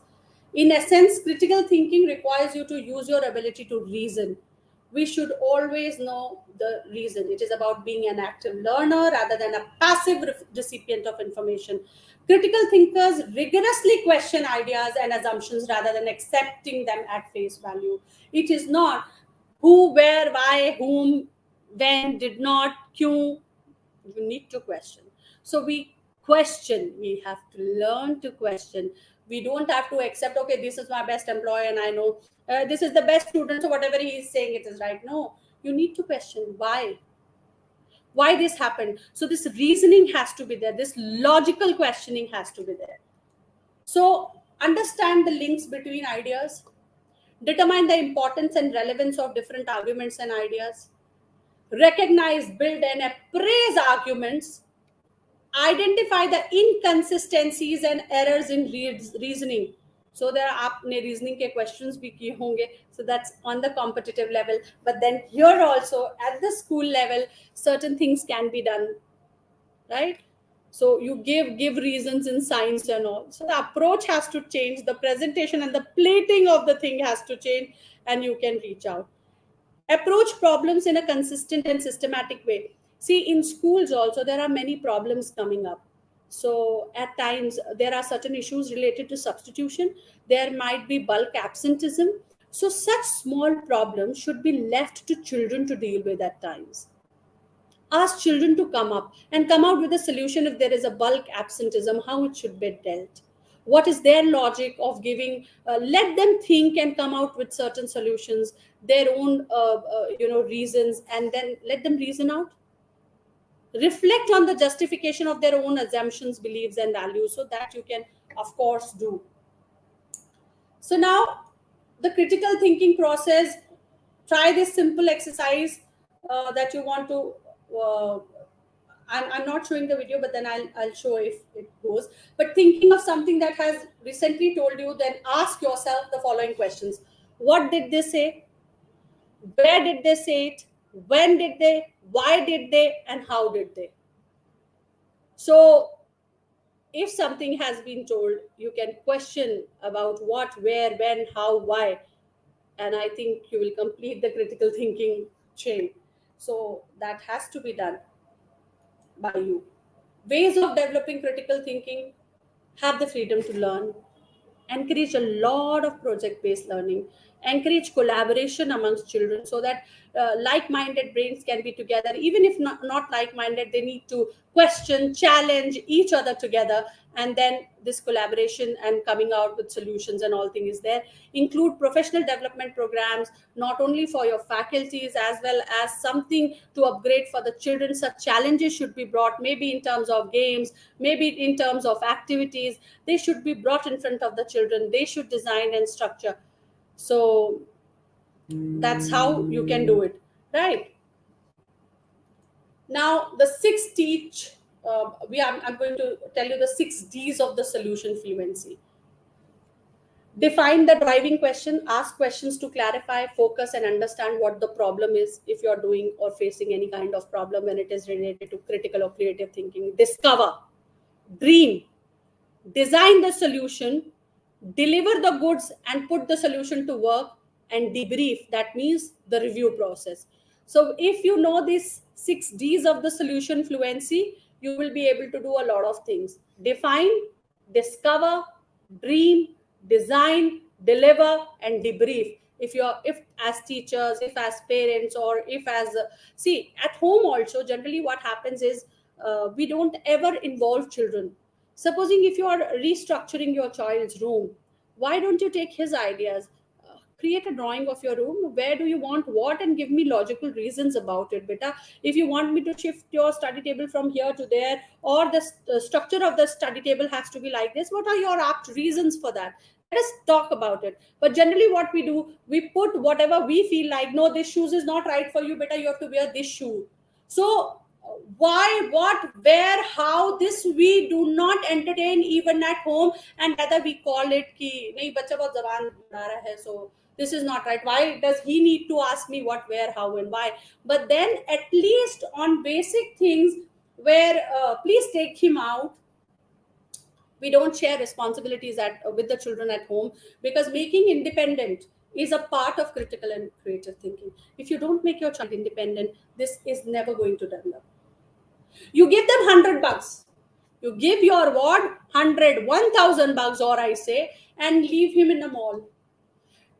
[SPEAKER 2] In essence, critical thinking requires you to use your ability to reason. We should always know the reason. It is about being an active learner rather than a passive recipient of information. Critical thinkers rigorously question ideas and assumptions rather than accepting them at face value. It is not who, where, why, whom, when, did not, kyun. You need to question. So we question. We have to learn to question. We don't have to accept, okay, this is my best employee and I know this is the best student, so whatever he is saying, it is right. No, you need to question why this happened. So this reasoning has to be there. This logical questioning has to be there. So understand the links between ideas. Determine the importance and relevance of different arguments and ideas. Recognize, build, and appraise arguments. Identify the inconsistencies and errors in reasoning. So there are आपने reasoning के questions भी किए होंगे. So that's on the competitive level. But then here also at the school level, certain things can be done, right? So you give reasons in science and all. So the approach has to change. The presentation and the plating of the thing has to change, and you can reach out. Approach problems in a consistent and systematic way. See, in schools also, there are many problems coming up. So at times, there are certain issues related to substitution. There might be bulk absenteeism. So such small problems should be left to children to deal with at times. Ask children to come up and come out with a solution if there is a bulk absenteeism, how it should be dealt. What is their logic of giving? Let them think and come out with certain solutions, their own reasons, and then let them reason out. Reflect on the justification of their own assumptions, beliefs, and values, so that you can, of course, do. So now, the critical thinking process. Try this simple exercise that you want to. I'm not showing the video, but then I'll show if it goes. But thinking of something that has recently told you, then ask yourself the following questions. What did they say? Where did they say it? When did they? Why did they? And how did they? So if something has been told, you can question about what, where, when, how, why. And I think you will complete the critical thinking chain. So that has to be done by you. Ways of developing critical thinking: have the freedom to learn, encourage a lot of project-based learning, encourage collaboration amongst children so that like-minded brains can be together. Even if not like-minded, they need to question, challenge each other together, and then this collaboration and coming out with solutions and all things is there. Include professional development programs, not only for your faculties as well as something to upgrade for the children. Such challenges should be brought, maybe in terms of games, maybe in terms of activities. They should be brought in front of the children. They should design and structure. So that's how you can do it, right? Now the six teach I'm going to tell you the 6 Ds of the solution fluency. Define the driving question, ask questions to clarify, focus, and understand what the problem is if you're doing or facing any kind of problem when it is related to critical or creative thinking. Discover, dream, design the solution, deliver the goods and put the solution to work, and debrief. That means the review process. So if you know these 6 Ds of the solution fluency, you will be able to do a lot of things. Define, discover, dream, design, deliver, and debrief. If as teachers, if as parents, or if as see at home also, generally what happens is we don't ever involve children. Supposing if you are restructuring your child's room, why don't you take his ideas? Create a drawing of your room. Where do you want what, and give me logical reasons about it, beta. If you want me to shift your study table from here to there, or the structure of the study table has to be like this, what are your apt reasons for that? Let us talk about it. But generally what we do, we put whatever we feel like. No, this shoes is not right for you, beta, you have to wear this shoe. So why, what, where, how, this we do not entertain even at home, and rather we call it ki nahi bacha bahut zaban bana raha hai, so this is not right. Why does he need to ask me what, where, how, and why? But then at least on basic things where please take him out. We don't share responsibilities with the children at home, because making independent is a part of critical and creative thinking. If you don't make your child independent, this is never going to develop. You give them $100. You give your ward 100, 1,000 bucks, or I say, and leave him in a mall.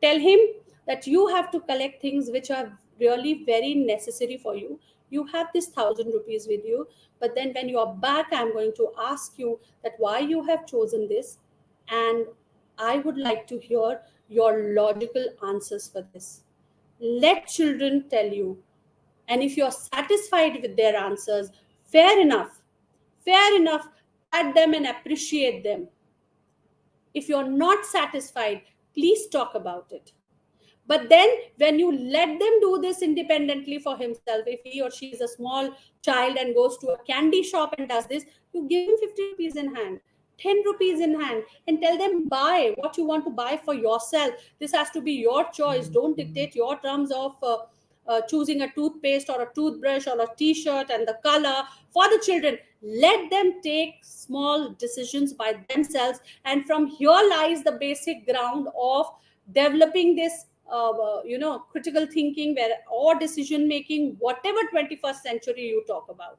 [SPEAKER 2] Tell him that you have to collect things which are really very necessary for you. You have this 1,000 rupees with you, but then when you are back, I'm going to ask you that why you have chosen this, and I would like to hear your logical answers for this. Let children tell you, and if you're satisfied with their answers, fair enough, pat them and appreciate them. If you're not satisfied, please talk about it. But then when you let them do this independently for himself, if he or she is a small child and goes to a candy shop and does this, you give him 50 rupees in hand, 10 rupees in hand, and tell them buy what you want to buy for yourself. This has to be your choice. Don't dictate your terms of choosing a toothpaste or a toothbrush or a t-shirt and the color for the children. Let them take small decisions by themselves, and from here lies the basic ground of developing this critical thinking where or decision making, whatever 21st century you talk about.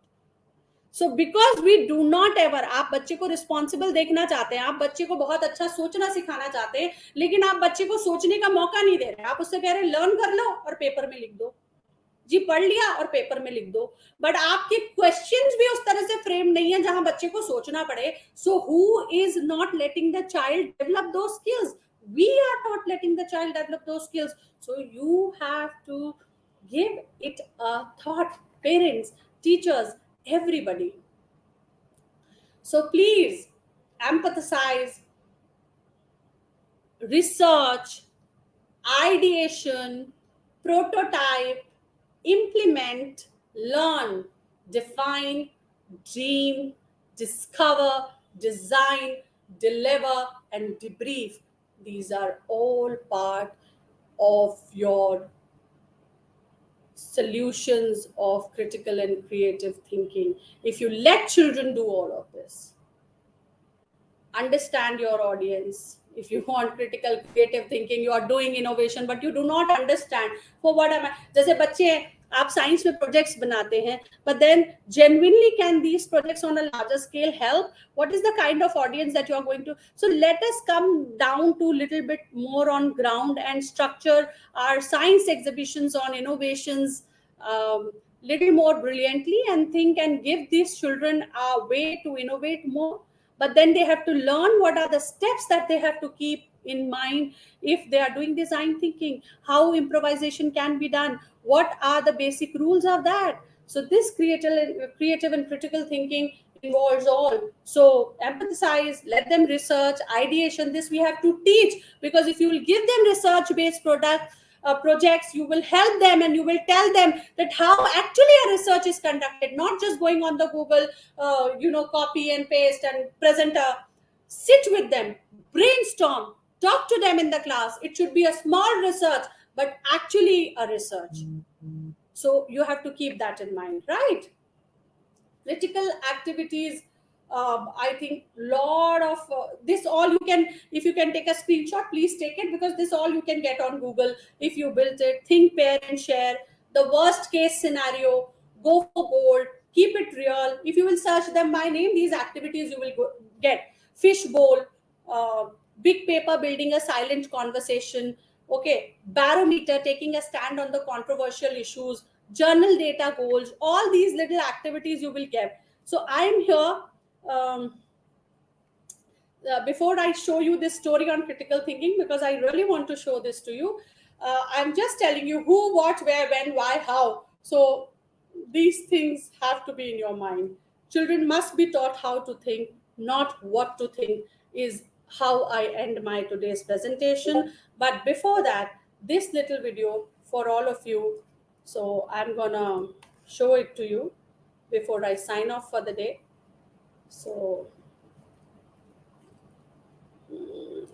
[SPEAKER 2] So because we do not ever, आप बच्चे को responsible देखना चाहते हैं, आप बच्चे को बहुत अच्छा सोचना सिखाना चाहते हैं, लेकिन आप बच्चे को सोचने का मौका नहीं दे रहे. आप उससे कह रहे हैं लर्न कर लो और पेपर में लिख दो, जी पढ़ लिया और पेपर में लिख दो. बट आपके क्वेश्चंस भी उस तरह से फ्रेम नहीं है जहां बच्चे को सोचना पड़े. So who is not letting the child develop those skills? We are not letting the child develop those skills. So you have to give it a thought, parents, teachers, everybody. So please empathize, research, ideation, prototype, implement, learn, define, dream, discover, design, deliver, and debrief. These are all part of your solutions of critical and creative thinking. If you let children do all of this, understand your audience. If you want critical creative thinking, you are doing innovation, but you do not understand for what am I. जैसे बच्चे आप science में projects बनाते हैं, but then genuinely can these projects on a larger scale help? What is the kind of audience that you are going to? So let us come down to little bit more on ground and structure our science exhibitions on innovations little more brilliantly, and think and give these children a way to innovate more. But then they have to learn what are the steps that they have to keep in mind if they are doing design thinking, how improvisation can be done, what are the basic rules of that. So this creative and critical thinking involves all. So empathize, let them research, ideation. This we have to teach, because if you will give them research based projects, you will help them and you will tell them that how actually a research is conducted, not just going on the Google copy and paste and present a. Sit with them, brainstorm, talk to them in the class. It should be a small research, but actually a research. So you have to keep that in mind, right? Critical activities. I think lot of this all you can, if you can take a screenshot, please take it, because this all you can get on Google if you built it. Think, pair and share. The worst case scenario, go for gold, keep it real. If you will search them by name, these activities you will get. Fish bowl, big paper, building a silent conversation. Okay, barometer, taking a stand on the controversial issues. Journal data goals. All these little activities you will get. So I'm here. Before I show you this story on critical thinking, because I really want to show this to you, I'm just telling you who, what, where, when, why, how. So these things have to be in your mind. Children must be taught how to think, not what to think, is how I end my today's presentation. But before that, this little video for all of you. So I'm gonna show it to you before I sign off for the day. So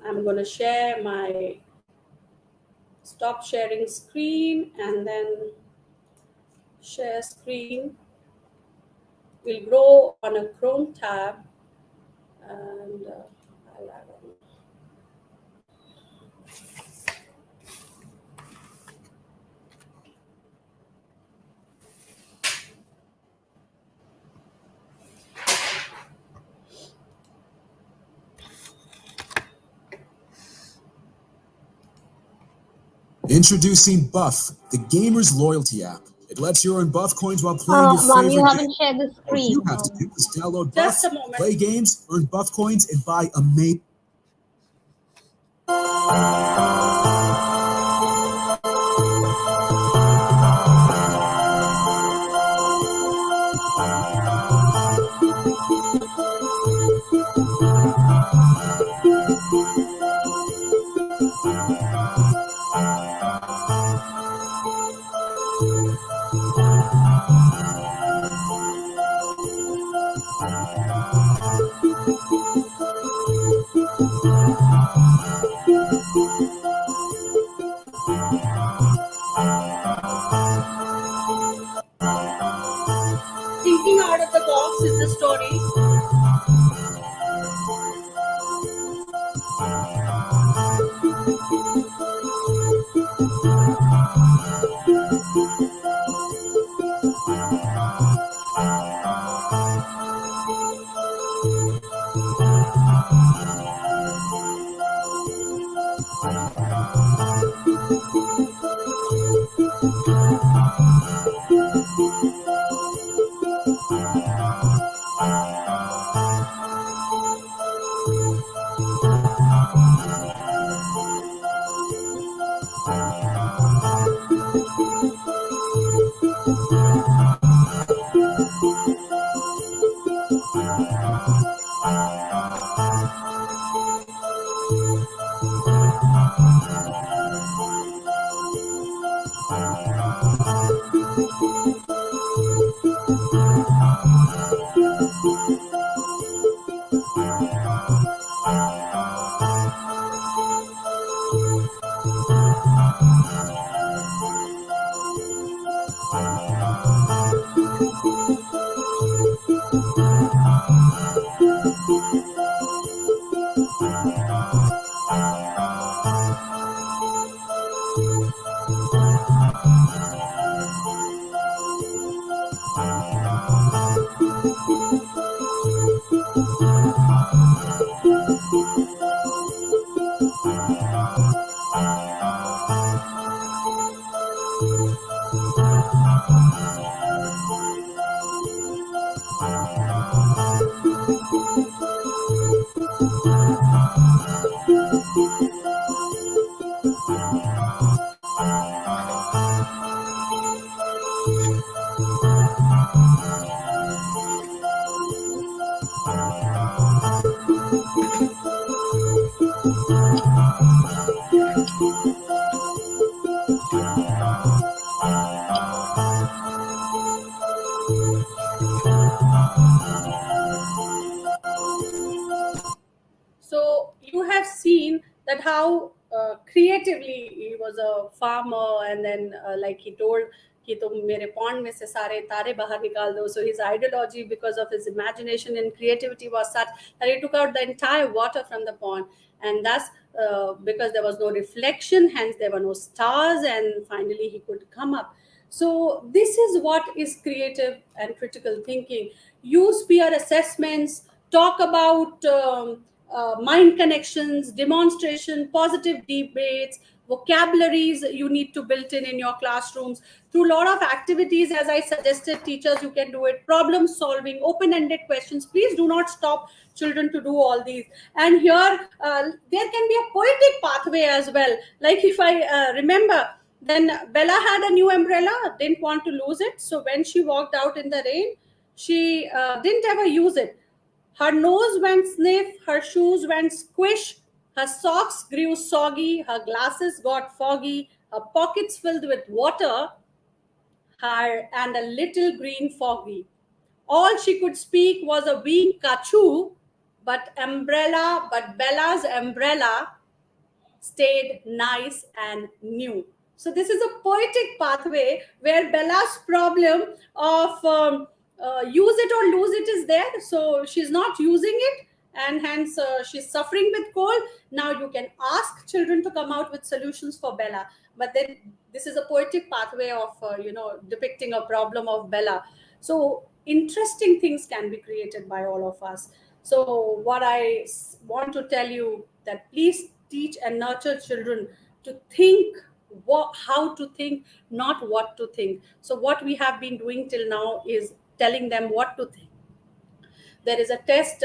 [SPEAKER 2] I'm going to share my stop sharing screen and then share screen. Will grow on a Chrome tab, and I'll add on.
[SPEAKER 5] Introducing Buff, the gamer's loyalty app. It lets you earn Buff coins while playing your
[SPEAKER 1] Mom,
[SPEAKER 5] favorite
[SPEAKER 1] you
[SPEAKER 5] game.
[SPEAKER 1] haven't shared the
[SPEAKER 5] All
[SPEAKER 1] screen.
[SPEAKER 5] you have to do is download Buff,
[SPEAKER 2] Just a moment.
[SPEAKER 5] play games, earn Buff coins, and buy amazing.
[SPEAKER 2] Thinking out of the box is the story. So you have seen that how creatively he was a farmer, and then like he told कि तुम मेरे pond में से सारे तारे बाहर निकाल दो. So his ideology, because of his imagination and creativity, was such that he took out the entire water from the pond, and thus because there was no reflection, hence there were no stars, and finally he could come up. So this is what is creative and critical thinking. Use peer assessments, talk about mind connections, demonstration, positive debates, vocabularies you need to build in your classrooms through a lot of activities. As I suggested, teachers, you can do it. Problem solving, open-ended questions. Please do not stop children to do all these. And here there can be a poetic pathway as well. Like if I remember, then Bella had a new umbrella, didn't want to lose it. So when she walked out in the rain, she didn't ever use it. Her nose went sniff, her shoes went squish, her socks grew soggy, her glasses got foggy, her pockets filled with water, her and a little green foggy. All she could speak was a weak kachoo, but Bella's umbrella stayed nice and new. So this is a poetic pathway where Bella's problem of use it or lose it is there. So she's not using it, and hence she's suffering with cold. Now you can ask children to come out with solutions for Bella, but then this is a poetic pathway of depicting a problem of Bella. So interesting things can be created by all of us. So what I want to tell you, that please teach and nurture children to think how to think, not what to think. So what we have been doing till now is telling them what to think. There is a test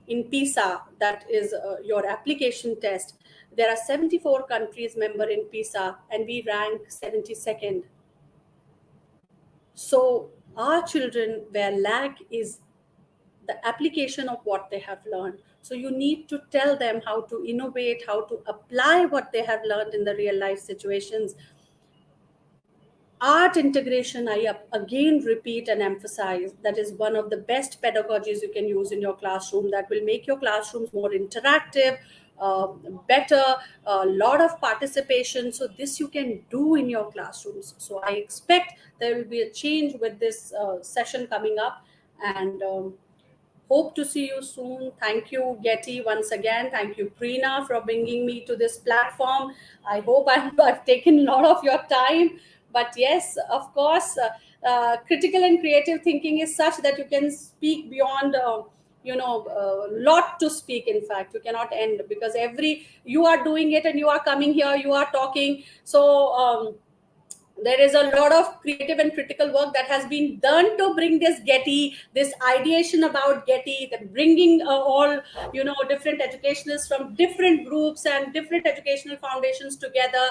[SPEAKER 2] in PISA, that is your application test. There are 74 countries member in PISA, and we rank 72nd. So our children, where lack is the application of what they have learned. So you need to tell them how to innovate, how to apply what they have learned in the real life situations. Art integration, I again repeat and emphasize, that is one of the best pedagogies you can use in your classroom, that will make your classrooms more interactive, uh, better, a lot of participation. So this you can do in your classrooms. So I expect there will be a change with this session coming up, and hope to see you soon. Thank you, Getty, once again. Thank you, Preena, for bringing me to this platform. I hope I've taken a lot of your time. But yes, of course, critical and creative thinking is such that you can speak beyond, lot to speak. In fact, you cannot end, because you are doing it and you are coming here, you are talking. So, there is a lot of creative and critical work that has been done to bring this Getty, this ideation about Getty, the bringing all different educationalists from different groups and different educational foundations together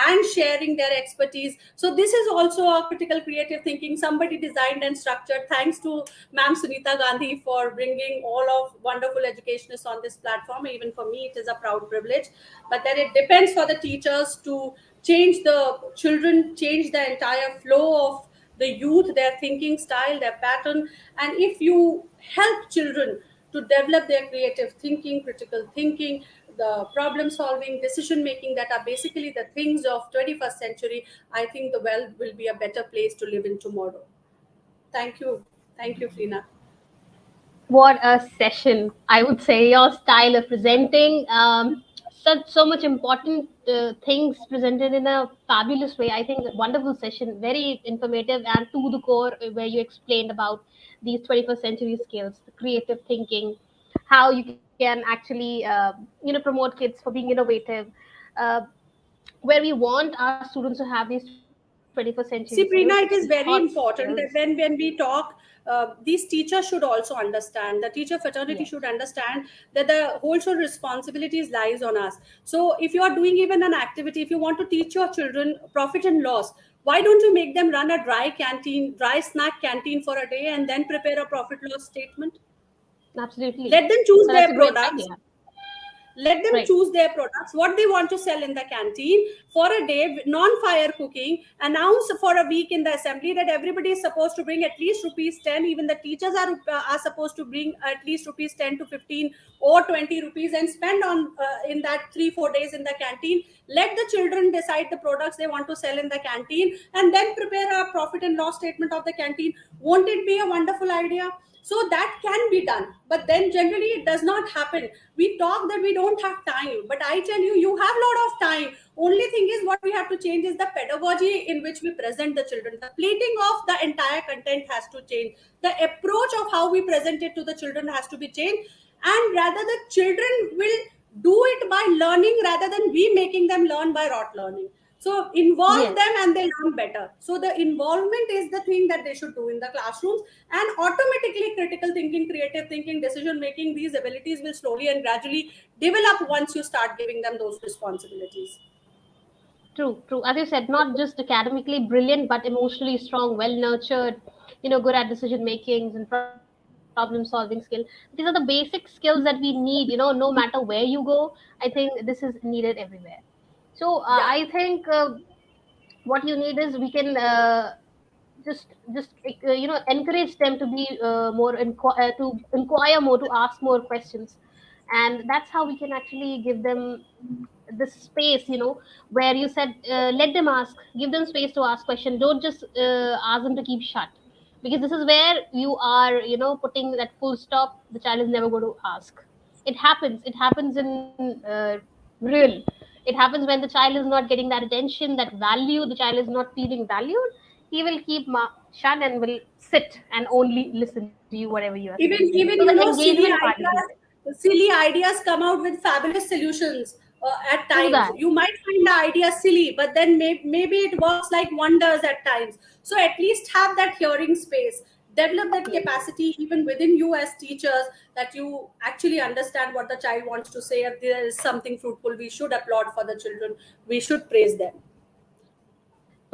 [SPEAKER 2] and sharing their expertise. So this is also a critical creative thinking somebody designed and structured. Thanks to Ma'am Sunita Gandhi for bringing all of wonderful educationists on this platform. Even for me, it is a proud privilege. But then it depends for the teachers to change the children, change the entire flow of the youth, their thinking style, their pattern. And if you help children to develop their creative thinking, critical thinking, the problem solving, decision making, that are basically the things of 21st century, I think the world will be a better place to live in tomorrow. Thank you. Thank you, Frina.
[SPEAKER 1] What a session! I would say your style of presenting, so much important things presented in a fabulous way. I think wonderful session, very informative and to the core, where you explained about these 21st century skills, the creative thinking, how you can actually promote kids for being innovative, where we want our students to have these 21st century skills. 21st century
[SPEAKER 2] See, Preena,
[SPEAKER 1] skills,
[SPEAKER 2] it is
[SPEAKER 1] the
[SPEAKER 2] very
[SPEAKER 1] hot
[SPEAKER 2] important that
[SPEAKER 1] skills.
[SPEAKER 2] when we talk, these teachers should also understand. The teacher fraternity
[SPEAKER 1] Yes,
[SPEAKER 2] should understand that the whole should responsibilities lies on us. So, if you are doing even an activity, if you want to teach your children profit and loss, why don't you make them run a dry canteen, dry snack canteen for a day, and then prepare a profit loss statement?
[SPEAKER 1] absolutely.
[SPEAKER 2] Let them choose
[SPEAKER 1] So that's
[SPEAKER 2] their
[SPEAKER 1] a great
[SPEAKER 2] products.
[SPEAKER 1] idea.
[SPEAKER 2] Let them
[SPEAKER 1] Right.
[SPEAKER 2] choose their products, what they want to sell in the canteen for a day, non-fire cooking. Announce for a week in the assembly that everybody is supposed to bring at least rupees 10. Even the teachers are supposed to bring at least rupees 10 to 15 or 20 rupees, and spend on in that 3-4 days in the canteen. Let the children decide the products they want to sell in the canteen, and then prepare a profit and loss statement of the canteen. Won't it be a wonderful idea? So that can be done, but then generally it does not happen. We talk that we don't have time, but I tell you, you have a lot of time. Only thing is, what we have to change is the pedagogy in which we present the children. The plating of the entire content has to change. The approach of how we present it to the children has to be changed, and rather the children will do it by learning rather than we making them learn by rote learning. So involve
[SPEAKER 1] Yes.
[SPEAKER 2] them and they learn better. So the involvement is the thing that they should do in the classrooms, and automatically critical thinking, creative thinking, decision making, these abilities will slowly and gradually develop once you start giving them those responsibilities.
[SPEAKER 1] True, true. As you said, not just academically brilliant, but emotionally strong, well nurtured, good at decision makings and problem solving skill. These are the basic skills that we need, no matter where you go. I think this is needed everywhere. So
[SPEAKER 2] Yeah.
[SPEAKER 1] I think what you need is we can just encourage them to be to inquire more, to ask more questions, and that's how we can actually give them this space, where you said, let them ask, give them space to ask question, don't just ask them to keep shut, because this is where you are, putting that full stop. The child is never going to ask. It happens in real. It happens when the child is not getting that attention, that value, the child is not feeling valued. He will keep shut and will sit and only listen to you whatever you are saying. So the
[SPEAKER 2] Even
[SPEAKER 1] engagement part is needed.
[SPEAKER 2] silly ideas come out with fabulous solutions. At
[SPEAKER 1] True
[SPEAKER 2] times
[SPEAKER 1] that.
[SPEAKER 2] you might find the idea silly, but then maybe it works like wonders at times. So at least have that hearing space, develop that
[SPEAKER 1] Yes.
[SPEAKER 2] capacity even within you as teachers, that you actually understand what the child wants to say. If there is something fruitful, we should applaud for the children, we should praise them.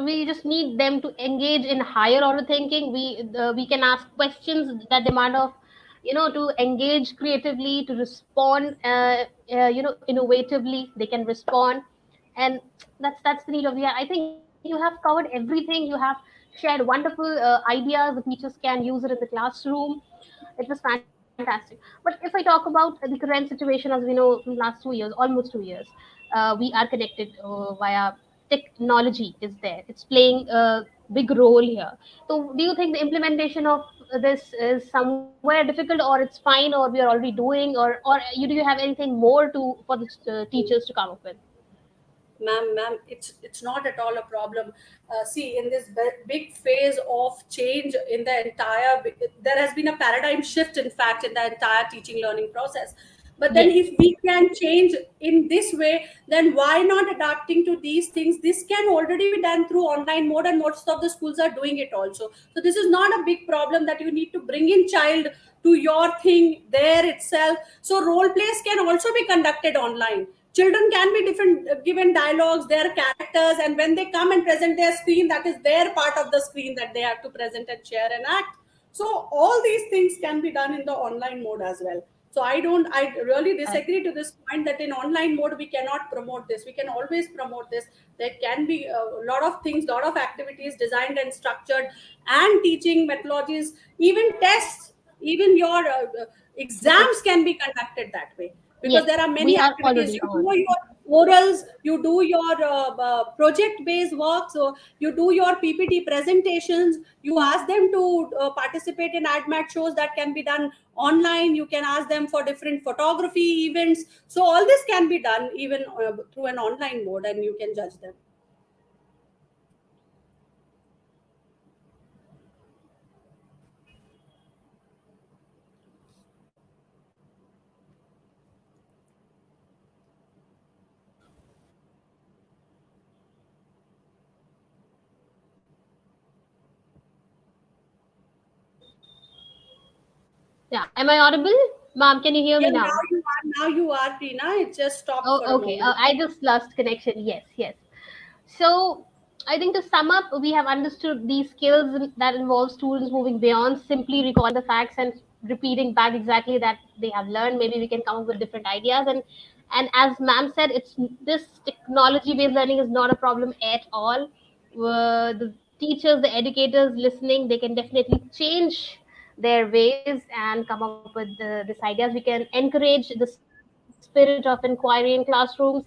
[SPEAKER 1] We just need them to engage in higher order thinking. We can ask questions that demand of, to engage creatively, to respond innovatively. They can respond, and that's the need of the hour. I think you have covered everything. You have shared wonderful ideas. The teachers can use it in the classroom. It was fantastic. But if I talk about the current situation, as we know, from last 2 years, almost 2 years, we are connected via technology. Is there? It's playing a big role here. So, do you think the implementation of this is somewhere difficult, or it's fine, or we are already doing, or do you have anything more to for the teachers to come up with?
[SPEAKER 2] Ma'am, it's not at all a problem. See, in this big phase of change in the entire, there has been a paradigm shift, in fact, in the entire teaching learning process. But then,
[SPEAKER 1] Yes.
[SPEAKER 2] if we can change in this way, then why not adapting to these things? This can already be done through online mode, and most of the schools are doing it also. So this is not a big problem that you need to bring in child to your thing there itself. So role plays can also be conducted online. Children can be different, given dialogues, their characters, and when they come and present their screen, that is their part of the screen that they have to present and share and act. So all these things can be done in the online mode as well. So I really disagree to this point that in online mode we cannot promote this. We can always promote this. There can be a lot of things, lot of activities designed and structured, and teaching methodologies, even tests, even your exams can be conducted that way, because
[SPEAKER 1] Yes,
[SPEAKER 2] there are many
[SPEAKER 1] we are
[SPEAKER 2] activities.
[SPEAKER 1] already
[SPEAKER 2] You do
[SPEAKER 1] on.
[SPEAKER 2] your orals, you do your project based work, so you do your PPT presentations, you ask them to participate in admat shows that can be done online. You can ask them for different photography events. So all this can be done even through an online mode, and you can judge them.
[SPEAKER 1] Yeah. Am I audible? Ma'am, can you hear
[SPEAKER 2] Yeah,
[SPEAKER 1] me now?
[SPEAKER 2] now you are, Preena. It just stopped
[SPEAKER 1] Oh,
[SPEAKER 2] for a
[SPEAKER 1] okay.
[SPEAKER 2] moment.
[SPEAKER 1] I just lost connection. Yes, yes. So, I think to sum up, we have understood these skills that involve students moving beyond simply recalling the facts and repeating back exactly that they have learned. Maybe we can come up with different ideas. And as ma'am said, it's this technology-based learning is not a problem at all. The teachers, the educators listening, they can definitely change their ways and come up with this ideas. We can encourage the spirit of inquiry in classrooms,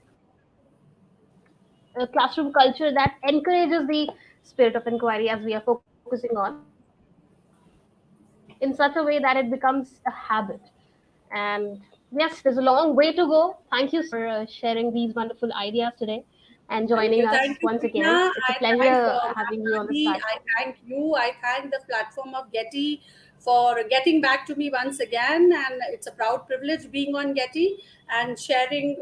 [SPEAKER 1] classroom culture that encourages the spirit of inquiry as we are focusing on, in such a way that it becomes a habit. And yes, there's a long way to go. Thank you so much, ma'am, for sharing these wonderful ideas today and joining us once again. It's a
[SPEAKER 2] Thank you,
[SPEAKER 1] pleasure
[SPEAKER 2] Preena.
[SPEAKER 1] having you
[SPEAKER 2] I
[SPEAKER 1] on this
[SPEAKER 2] thank
[SPEAKER 1] platform.
[SPEAKER 2] Ma'am Gandhi. I thank you. I thank the platform of Getty for getting back to me once again. And it's a proud privilege being on Getty and sharing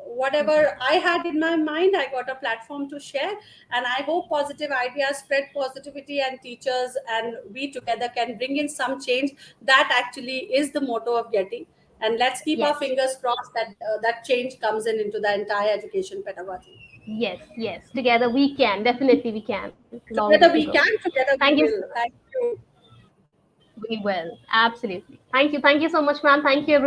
[SPEAKER 2] whatever I had in my mind. I got a platform to share. And I hope positive ideas spread positivity, and teachers and we together can bring in some change. That actually is the motto of Getty. And let's keep our
[SPEAKER 1] Yes,
[SPEAKER 2] fingers crossed that that change comes in into the entire education pedagogy.
[SPEAKER 1] yes. Together we can. Definitely we can. Long way to
[SPEAKER 2] Together
[SPEAKER 1] go.
[SPEAKER 2] we can,
[SPEAKER 1] Thank
[SPEAKER 2] together
[SPEAKER 1] you.
[SPEAKER 2] we will. Thank you.
[SPEAKER 1] We will. Absolutely. Thank you. Thank you so much, ma'am. Thank you, everyone.